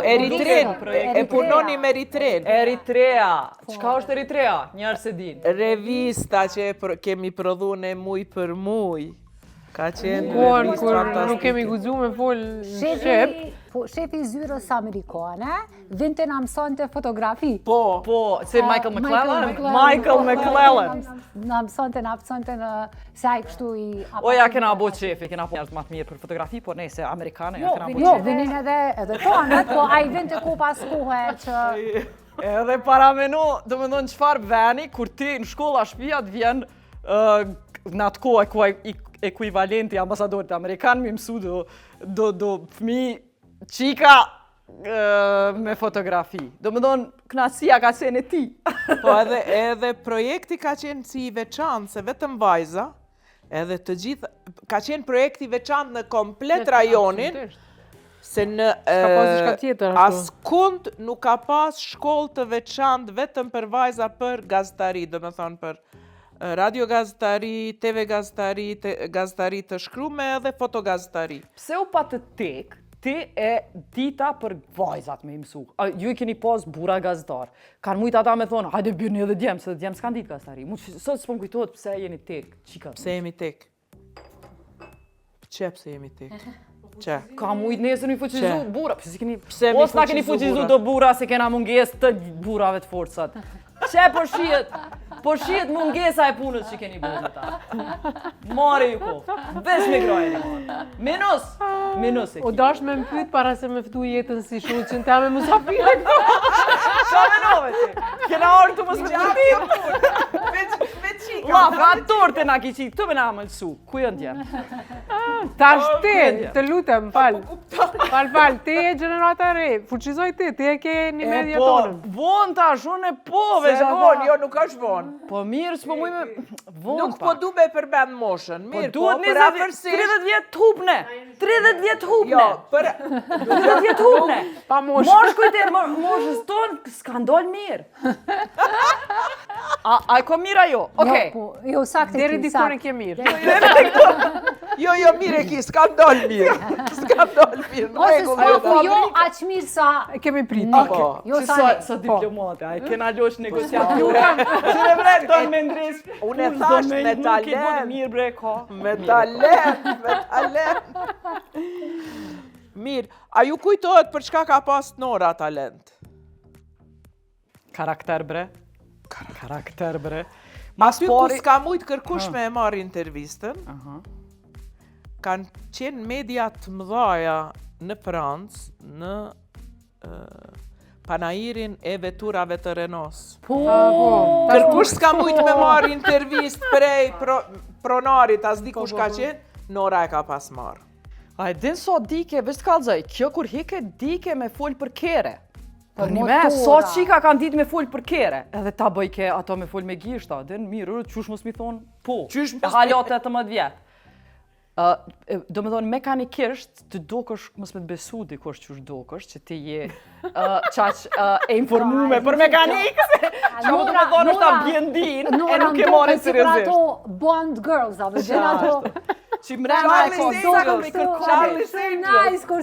Eritren, e punoni me Eritren. Eritrea, qka është Eritrea? Njerë se din. Revista që kemi prodhu në muj për muj. Ka qenë revista fantastike. Nuk kemi guxu me fol shqip. Shefi i zyrës amerikane, vinte na mësonte fotografi. Po, se Michael McClellan? Michael McClellan. Na mësonte në saj kështu i... Oja, kena bo qefi, kena po njerët më të mirë për fotografi, po ne se amerikane, ja kena bo qefi. Jo, vinin edhe tonë, po a i vinte ku pas kohë që... Edhe para menu, do me ndonë qëfar veni, kur ti në shkolla shpijat vjen në atë kohë ekuivalenti ambasadorit Amerikan, mi mësu do fmi qika me fotografi. Do më donë, knatësia ka qenë e ti. Po edhe projekti ka qenë si i veçantë, se vetëm vajza, edhe të gjithë, ka qenë projekti veçantë në komplet rajonin, se në askund nuk ka pas shkollë të veçantë vetëm për vajza për gazetari, do më thonë për radio gazetari, TV gazetari, gazetari të shkrume edhe fotogazetari. Pse u pa të tek, ti e dita për vajzat me imsu. Ju i keni pas bura gazetar. Kanë mujtë ata me thonë, hajde bjërni edhe djemë, se djemë s'kanë ditë gazetari. Sot s'pon kujtohet pse jeni tek. Pse jemi tek? Pse jemi tek? Që? Ka mujtë nesër një fuqizu bura. Ose na keni fuqizu do bura se kena munges të burave të forcat. Që po shihet mungesa e punës që keni bërë ta. Mare ju ko, vesh me grajnë. Minus e ki. O dash me më pyt para se me ftu jetën si shuqin ta me musafire këto. Qa menove ti? Kena orë të mos me të Me qika. La, fator të na ki qikë, të me na më lësu. Ku jënë tjenë? Ta shten, të lutem, fal. Fal, ti e gjenerata re. Fuqizoj ti e ke një media tonën. Vonë ta shune po, Se vonë, jo nuk është vonë. Po mirë, s'po muj me... Nuk po du me përmend moshën. Mirë, po, për afërsisht... 30 vjetë hupne! 30 vjetë hupne! Jo, për... 30 vjetë hupne! Pa moshë. Moshë kujte, moshës tonë s'ka ndollë mirë. A e ko mirë ajo? Okej. Jo, sakte ki, Deri dikone ke mirë. Jo, mirë e ki, s'ka ndollë mirë. S'ka ndollë mirë, në regullë. Ose jo aq mirë sa... Kemi pritë. Sa diplomate, a e kena losh negociature. Qëre bre, tonë me ndres. Unë e thash me talent. Mirë bre, ka. Me talent. Mirë, a ju kujtohet për çka ka pas Nora talent? Karakter bre. Karakter bre. Aty ku s'ka mujt kërkush me e marrë intervistën, kanë qenë media të mëdhaja në Francë, në panairin e veturave të Renault. Kërkush s'ka mujtë me marrë intervist prej pronarit, as di kush ka qenë, Nora e ka pas marrë. A e din so dike, veç të kalzaj, kjo kur hike dike me full për kere. Për një me, motora. so qika kanë dit me full për kere. Edhe ta bëjke ato me full me gishta, din mirë, qysh mos mi thonë, po. Qysh mos mi- Halate 18 vjetë. Do me thonë mekanikisht të dokësh, mos me të besu dikush qysh dokësh, që ti je qaq e informume për mekanikë. Që më do me thonë është ta bjendin, e nuk e marrë seriozisht. Ato Bond girls, a vëgjën ato... Që mrena e Charlie Angel. Nice, kur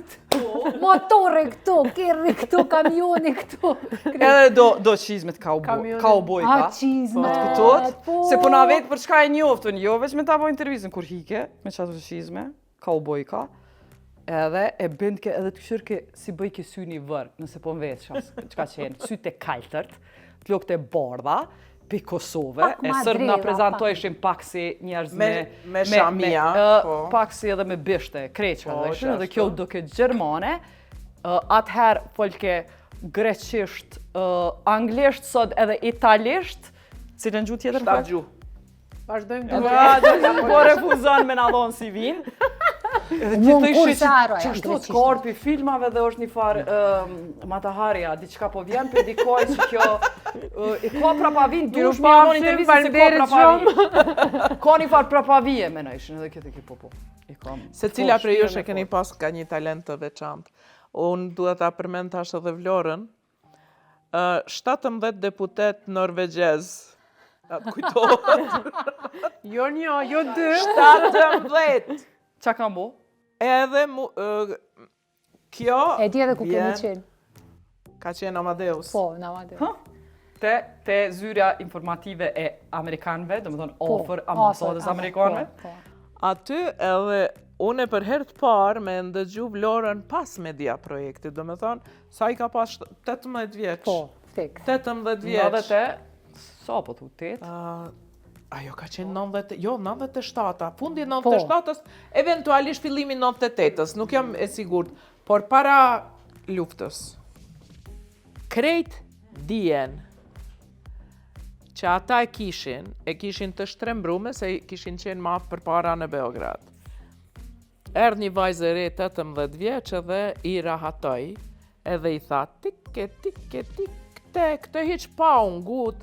motore këtu, kerri këtu, kamioni këtu. Edhe do qizmet kaubojka. A, qizmet, Këtot, po. se po na vetë për çka e njoftën, jo veç me ta bo intervizën kur hike, me qato qizme, kaubojka, edhe e bëndke edhe të këshirë ke si bëjke sy një vërë, nëse po më vetë qka qenë, sytë e kaltërt, flokët e bardha, për Kosove, Pak e ma sërbë na dreva, prezentojshin pak si njerëz Me shamia, po. pak si edhe me bishte, kreqa, Po, dhe qashtu. kjo duke gjermane, atëherë folke greqisht, anglisht, sot edhe italisht, cilën gjuhë tjetër? Ta gjuh. Vazhdojmë Po refuzon me na dhonë si vinë. Edhe ti Unë të kur ishi se aroj, që ashtu të greqisht. korpi filmave dhe është një farë mataharja, diçka po vjen për dikoj që kjo i ka prapavin, dush me janon intervjistë se ka prapavin. Ka një farë prapavije me në ishin edhe këtë ki po. Se cila prej jush e keni pas ka një talent të veçantë. Unë duhet ta përmend tash edhe Vlorën. 17 deputet norvegjez. Kujtohet? Jo një, jo dy. 17! Qa kam bo? Edhe kjo E di edhe ku vjen- kemi qenë. Ka qenë Amadeus. Po, na ma dhe. Te zyrja informative e Amerikanëve, do më thonë ofër ambasadës Amerikanëve. Aty edhe une për herë të parë me ndëgju Vlorën pas media projektit, do me thonë, sa i ka pas 18 vjeç. Po, tek. 18 vjeç. Edhe te, sa po thu, 8? Ajo ka qenë 97-a, fundi 97-ës, eventualisht fillimi 98-ës, nuk jam e sigurt, por para luftës. Krejt dijen që ata e kishin të shtrembrume se kishin qenë ma përpara në Beograd. Erdhë një vajzë e re 18 vjeç edhe i rahatoi, edhe i tha tike, këtë hiq pa unë gut,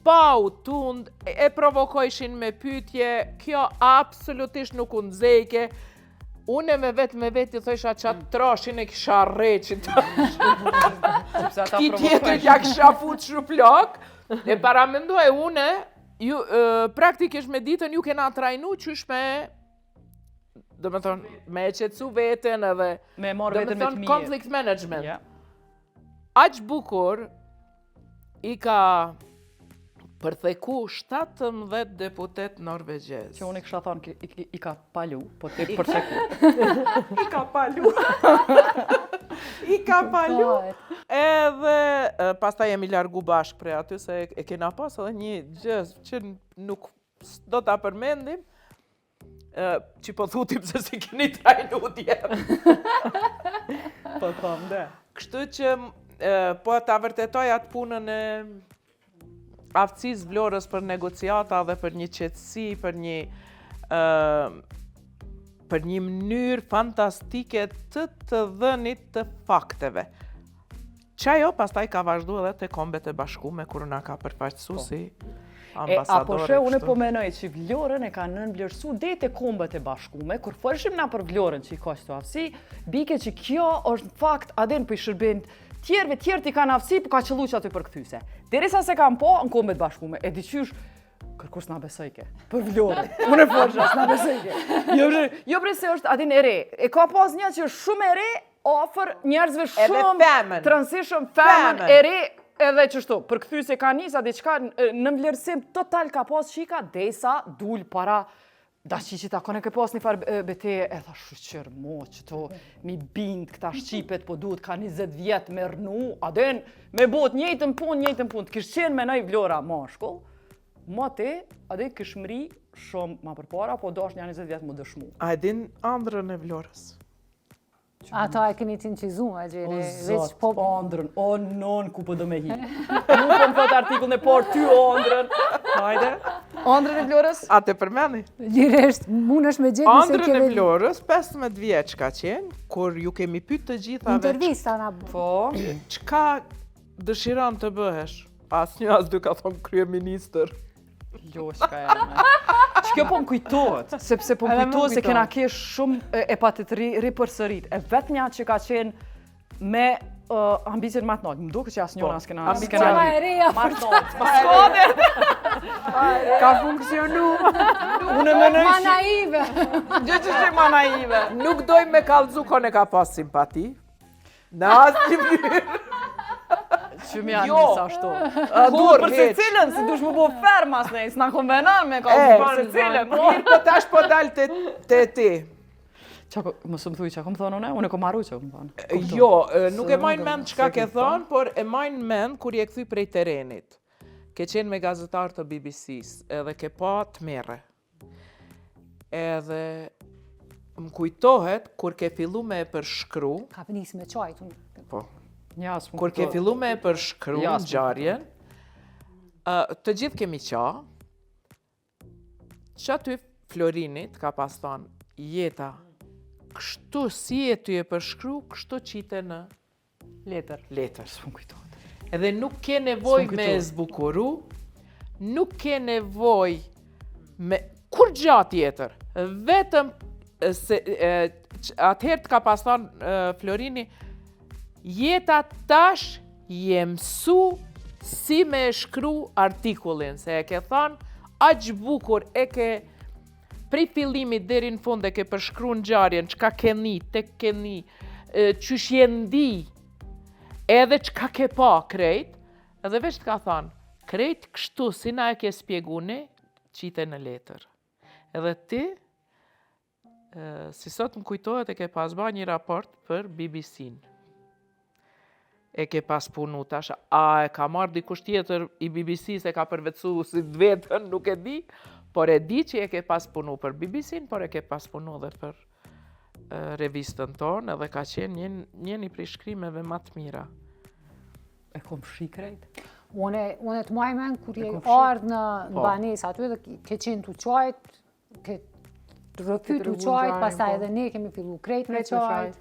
pa u tund, e provokojshin me pyetje, kjo absolutisht nuk unë zejke, une me vetë i thësha qatë trashin e kisha rreqit. Ki tjetër ja kisha fut shuplak, e paramendoj une, praktikisht me ditën ju kena trajnu qysh me, do me thonë, me e qetsu veten edhe, Me marrë do me vetën me të thonë, mirë. conflict management. Ja. Aq bukur i ka përtheku 17 deputet norvegjez. Që unë i kësha thonë i ka palu, po ti përceku. I ka palu. I ka palu. Edhe pastaj jemi largu bashkë prej aty se e kena pas edhe një gjë që nuk do ta përmendim. Që po thutim se si keni trajnu djemë. Po tham dhe. Kështu që po ta vërtetoj atë punën e aftësisë Vlorës për negociata dhe për një qetësi, për një mënyrë fantastike të dhënit të fakteve. Që ajo pastaj ka vazhdu edhe te Kombet e Bashkume, kur na ka përfaqësu si ambasadore. Apo shë, une po menoj që Vlorën e ka nënvlerësu dhe te Kombet e Bashkume, kur folshim na për Vlorën që i ka qëto aftësi, bike që kjo është në fakt adin për i shërbend tjerëve tjerë t'i kanë aftësi, po ka qëllu që aty për këthyse. Derisa se kam po në Kombet Bashkume, e diqysh, kërkur s'na besojke, për Vlorën, unë e forsha, s'na besojke. Jo bre se është adin e re, e ka pas një që është shumë e re, ofër njerëzve shumë transition femën e re, edhe qështu, për këthyse ka njësa diqka në vlerësim total ka pas qika, desa dul para da që ta kone ke pas një farë beteje, e tha shqyqër mo, që to mi bind këta shqipet, po duhet ka 20 vjetë me rnu, aden me bot njëjtën pun, të kishë qenë me nëj Vlora mashkull, ma te, ade kishë mri shumë ma përpara, po dash një 20 vjetë më dëshmu. A e din ëndrrën e Vlorës? Ata e keni tinqizu, e gjeri. O zot, Ondrën, o non ku po do me hi. Nuk po më thot artikullin e por ty Ondrën. Hajde. Ondrën e Vlorës? A te përmeni? Liresht, munesh me gjetë nëse Ondrën e keve... Vlorës, 15 vjeç ka qenë, kur ju kemi pyet të gjithave Intervista na bu. Po. çka dëshiron të bëhesh. Asnjë as dy ka thonë kryeministër. Loshka e me. Kjo po më kujtohet, sepse po më Edhe mu kujtohet se kujtohet. kena kesh shumë e pa të ripërsërit. E vetëmja që ka qenë me ambicjet më të lartë. Më duket që asnjëra s'kena Ambicjet Qema e reja më për të lartë. Ma shkode! Ka funksionu. Unë mendoj ma naive. gjë që është ma naive. Nuk doj me kallëzu kon e ka pas simpati. Në asnjë mënyrë. Që më janë Jo. njësa ashtu. Kur, Duhet për se hiç. cilën, si dush më bo ferm as nej, s'na konvenon me ka për se cilën. Mirë, po tash po dal te ti. Mos më thuj që kom thonë unë e kom marru që kom thonë. Jo, nuk e majnë mend çka ke thonë, por e majnë mend kur je kthy prej terenit. Ke qenë me gazetar të BBC-s, edhe ke pa të merre. Edhe më kujtohet kur ke fillu me e përshkru, Ka nis me qajt. po, Ja, s'më kur ke fillu me e përshkru Ja, ngjarjen, të gjithë kemi qa, që aty Florinit ka pas thonë, jeta, kështu si e ty e përshkru, kështu qite në Letër. letër. S'më kujtohet. Edhe nuk ke nevoj S'më me kujtohet. zbukuru, nuk ke nevoj me kur gjatë tjetër. Vetëm se atëherë të ka pas thonë Florini, jeta tash je mësu si me shkru artikullin, se e ke thonë aq bukur e ke prej fillimit deri në fund e ke përshkru ngjarjen, çka ke ni, tek ke ni, qysh je ndi, edhe çka ke pa krejt, edhe veç të ka thonë, krejt kështu si na e ke spjegune, qite në letër. Edhe ti, si sot më kujtohet e ke pas ba një raport për BBC-n. E ke pas punu tash, a e ka marrë dikush tjetër i BBC-s e ka përvecu si vetën, nuk e di, por e di që e ke pas punu për BBC-n, por e ke pas punu dhe për revistën tonë, edhe ka qenë një prej shkrimeve më të mira. E kom shi krejt. Une të maj men, kur je kom ardhë në banes aty dhe ke qenë të qajt, ke rëfy të qajt, pastaj edhe ne kemi fillu krejt me qajt.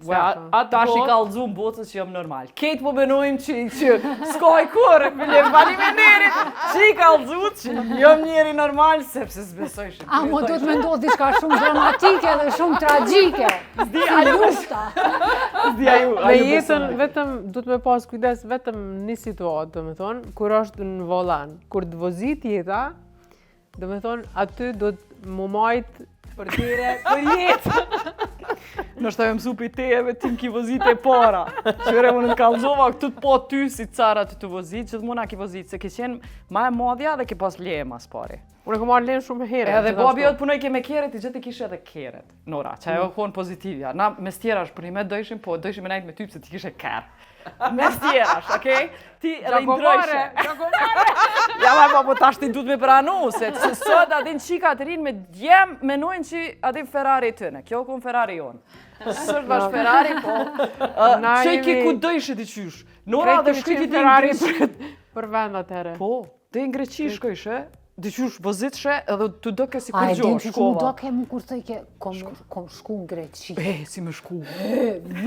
Tash i kallëzu në botës që jam normal. Ketë po benojmë që s'kaj kur, me faleminderit, që i kallëzu që jam njeri normal, sepse s'besoj shumë. A, mo do të me ndodhë diçka shumë dramatike dhe shumë tragjike. Si lufta. Me jetën vetëm du të me pas kujdes vetëm një situatë, do me thonë, kur është në volan, kur të vozit jeta, do me thonë, aty do të mu majtë Për tire, për jetë. Nështë të mësu për tejeve tim ki vozit e para. Qëre më në kallëzova këtë të po ty si cara të vozit, që të muna ki vozit, se ke qenë ma e modhja dhe ke pas leje mas pari. Unë e kom marrë lenë shumë herë. Edhe babi jotë punoj ke me keret, i gjithë i kishe edhe keret. Nora, që ajo konë pozitivja. Na mes tjerash, për një me dojshim, po dojshim e najtë me typë se ti kishe kerë. Mes tjerash, okej? Ti edhe i ndrojshe. Ja, po tash ti duhet me pranu, se sot adin qika të rinë me djem, menojnë që adin Ferrari tëne. Kjo kon Ferrari jonë. Sërë bash Ferrari, po. Që i ke ku dojshe ti qysh? Nora dhe shkyti ti Ferrari Greqi. për vendat herë. Po, dhe në Greqi shkojshe, dhe qysh vëzitshe edhe të doke si A kur e gjo, din që mu do shkova. ke mu kur të i ke, kom shku në Greqi. Si me shku.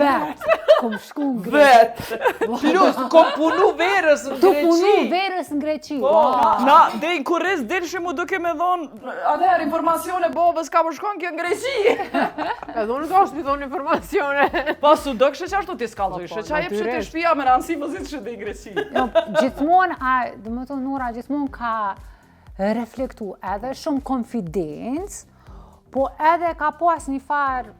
Vetë, kom shku në Greqi. Plus, kom punu verës në Tu punu Greqi. verës në Greqi. Na, dhe në kurriz dilshim mu duke me dhonë, atëherë informacione babës ka për shkon kjo në Greqi. Edhe unë ka është mi thonë informacione. Pas u do kështë që ashtu t'i skallëzojshë, që a jep që të shpia me ranësi vëzit që dhe i Greqi. Jo, gjithmonë, dhe më thonë Nora, gjithmonë ka reflektu edhe shumë konfidencë, po edhe ka pas një farë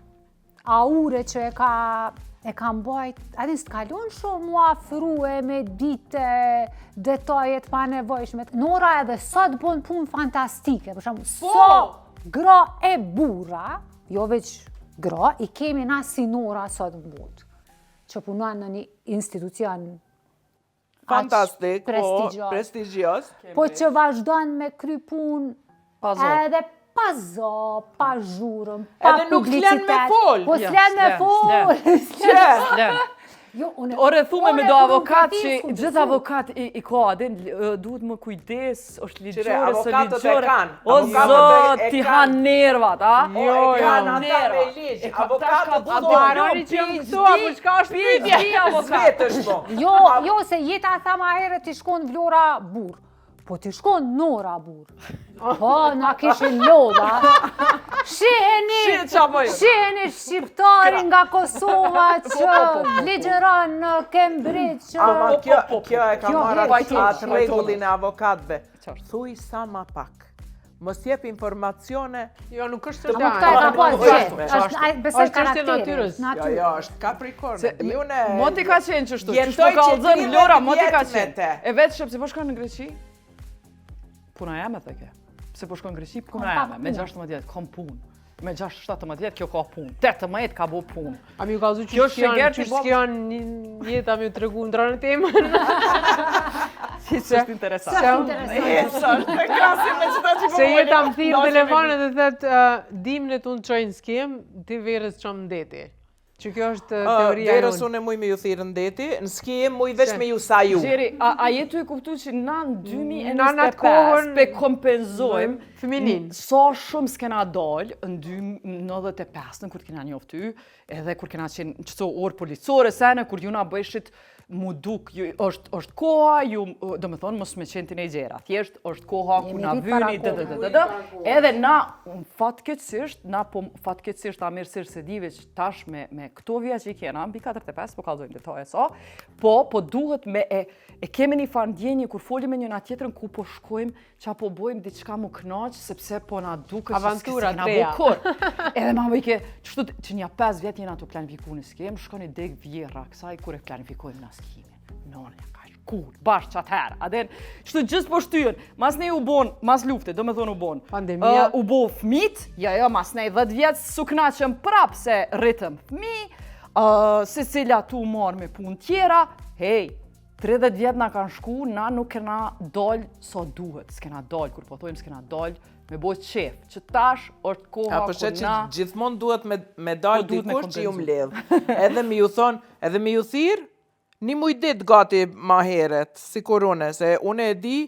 aure që e ka mbajt, edhe s'kalon shumë mu afrue me dite, detajet pa nevojshme. Nora edhe sot bën punë fantastike, për shumë, so gra e burra, jo veç gra, i kemi na si Nora sot në botë, që punuan në një institucion Fantastik, po, prestigjos. prestigjos. Po që vazhdojnë me kry punë Pa zot. edhe pa zë, pa zhurëm, pa Edhe nuk flen me publicitet. fol. Po s'len me fol. Jo, Ore thume me do avokat që komunikativ, gjithë avokat i ka, adin duhet më kujdes, është ligjore, së avokatët e ligjore. kanë, O avokatët zot, e ti kanë. han nervat, a? Jo, kanë ata me ligj. Avokatët Baroni që jam këtu, apo çka është pyetja? Vetësh po. Jo, se jeta tha ma herë ti shkon Vlora burr. Po ti shkon Nora burr. Po, na kishin lodha. Shiheni shqiptarin nga Kosova që ligjeron në Cambridge. Ama kjo e ka marrë vajtim, atë rregullin e avokatëve. Thuj sa ma pak. Mos jep informacione. Jo, nuk është Ama këta e ka pas është- është besoj është çështje natyrës. karakterit. Jo, është Capricorn. Moti ka qenë qështu, Jetoj qështu ka që alëzën 13 Vlora, moti ka vjet me qenë. te. E vetë shëpë, se po shkon në Greqi? Puna jam e theke. Se po shkon në Greqi, puna jam me 16 vjetë, kom punë. Me 6-17 vjetë, kjo ka punë. 18 ka bo punë. A mi u kalzu Kjo që sheger ti bo- s'kjan një jetë, a mi u tregu ndronë temën. Si që është interesant. Se jeta më thirë telefonet dhe thetë, dimnet unë qojnë s'kem, ti verës që më ndeti. Që kjo është teoria Verës jonë. unë muj me ju thirë ndeti, në skiem muj veç me ju sa ju. Gjeri, a jetu e kuptu që na në Na në atë 2025 kohën- pe kompenzojmë Feminin. sa shumë s'kena dalë në 95-ën kur t'kena njofty, edhe kur kena qenë qëto orë policore, sene kur ju na bëjshit mu duk, është koha, do me thonë, mos me qenë teenagera, thjesht është koha ku na vyni, edhe na, fatkeqësisht, ta mirësirë se dive që tash me këto vija që i kena, mbi 45, po kalzojnë detaje sa, po duhet me e kemi një farë ndjenje kur folim me njëna tjetrën ku po shkojmë, që po bojmë diçka mu knaq, sepse po na duke që Avantura s'kena treja. bo kur. Edhe ma bëjke, që një 5 vjetë jena të planifiku në skem, shkoni deg vjera, kësaj kur e planifikojmë në skime. Nonja ka shkur, bashkë qatë herë. Aden, qëtu gjithë po shtyën, mas ne u bon, mas lufte, do me thonë u bon. Pandemia. U bo fmit, jo, mas ne 10 vjetë su knaqëm prap se rritëm fmi, se cila tu marë me punë tjera, hej, 30 vjetë na kanë shku, na nuk kena dollë sa duhet, s'kena dollë, kur po thojmë s'kena dollë, me bo qef, që tash është koha Apo kur që na... gjithmonë duhet me dalë Po duhet me dikush që ju kompenzu. mbledh. Edhe me ju thonë, edhe me ju thirë, një muj dit gati ma heret, si kur une, se une e di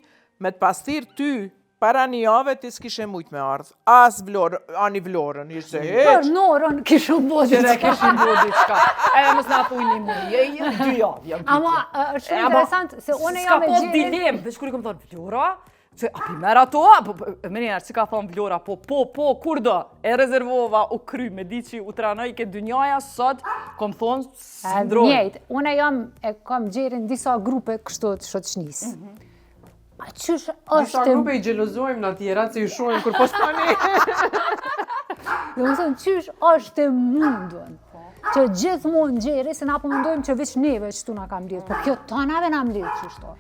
me të pas thirë ty, para një jave ti s'kishe mujt me ardhë. As Vlorë, ani Vlorën, ishte Për heq. Norën kishëm bo Qëre diçka. këshin bo diçka. E mos na thuj një muj, e 2 javë jam Ama është shumë interesant se unë jam e Ska pos gjerit. dilemë, veç kur i kom thonë, Vlora, se a pi merë ato, me njerë, që ka thonë Vlora, po, kur do, e rezervova u kry, me di që u tranoj ke dynjaja, sot, kom thonë, sindrojnë. Njejt, unë kam gjerin disa grupe kështu të shoqënisë. A qysh Disa është grupe i gjelozojmë në tjera, që ju shohin kur po s'pani. Do më thënë, qysh është e mundën që gjithmonë gjeri, se na po mendojmë që veç neve që tu na kam lidhë, po kjo tanave na mlidhë qështu.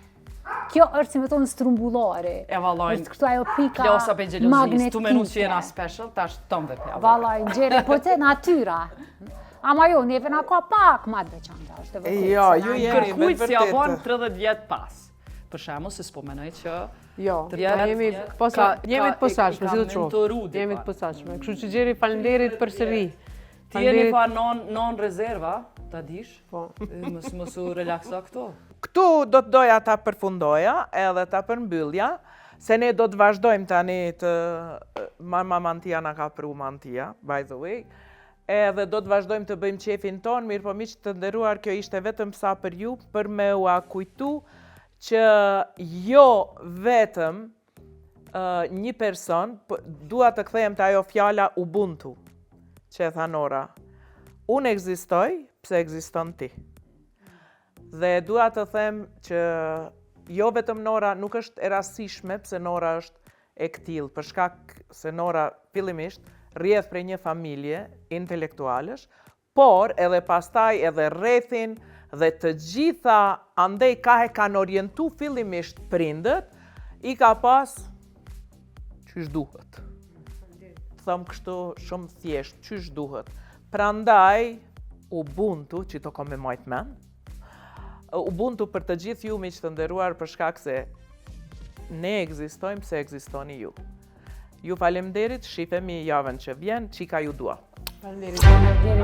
Kjo është si me tonë strumbullari. E vallajnë, Është këtu ajo pika Klosa pe gjelozis, tu menu që magnetike. jena special, tash tëmve pe javë. Vallaj, gjeri, po te natyra. Ama jo, neve na ka pak ma të veçanta, është e vërtetë. Jo, se ju na- jeni Kërkujt si ja vërtetë. bon 30 vjetë pas. Për shemë, se s'po menoj që... Jo, Vjetë, jemi ka- jemi të i posaçme, ka si do të mentoru shoh. di Jemi pa. të posaçme. Kështu që Gjeri faleminderit për sëri. Ti jeni fa non rezerva, ta dish, Po. mos u relaksa këto. Këtu do të doja ta përfundoja edhe ta përmbyllja, se ne do të vazhdojmë tani të mama Mantia na ka pru Mantia, by the way, edhe do të vazhdojmë të bëjmë qefin ton, mirë po miq të nderuar, kjo ishte vetëm sa për ju, për me u kujtu që jo vetëm një person, dua të kthehem te ajo fjala Ubuntu, që e tha Nora. Unë ekzistoj pse ekziston ti. Dhe dua të them që jo vetëm Nora nuk është e rastishme pse Nora është e këtill, për shkak se Nora fillimisht rrjedh prej një familje intelektualesh, por edhe pastaj edhe rrethin dhe të gjitha andej ka e kanë orientu fillimisht prindët, i ka pas qysh duhet. Thëm kështu shumë thjesht, qysh duhet. Prandaj, Ubuntu, që to kom me majt men, Ubuntu për të gjithë ju miq të nderuar për shkak se ne ekzistojmë se ekzistoni ju. Ju faleminderit, shifemi javën që vjen, çika ju dua. Faleminderit.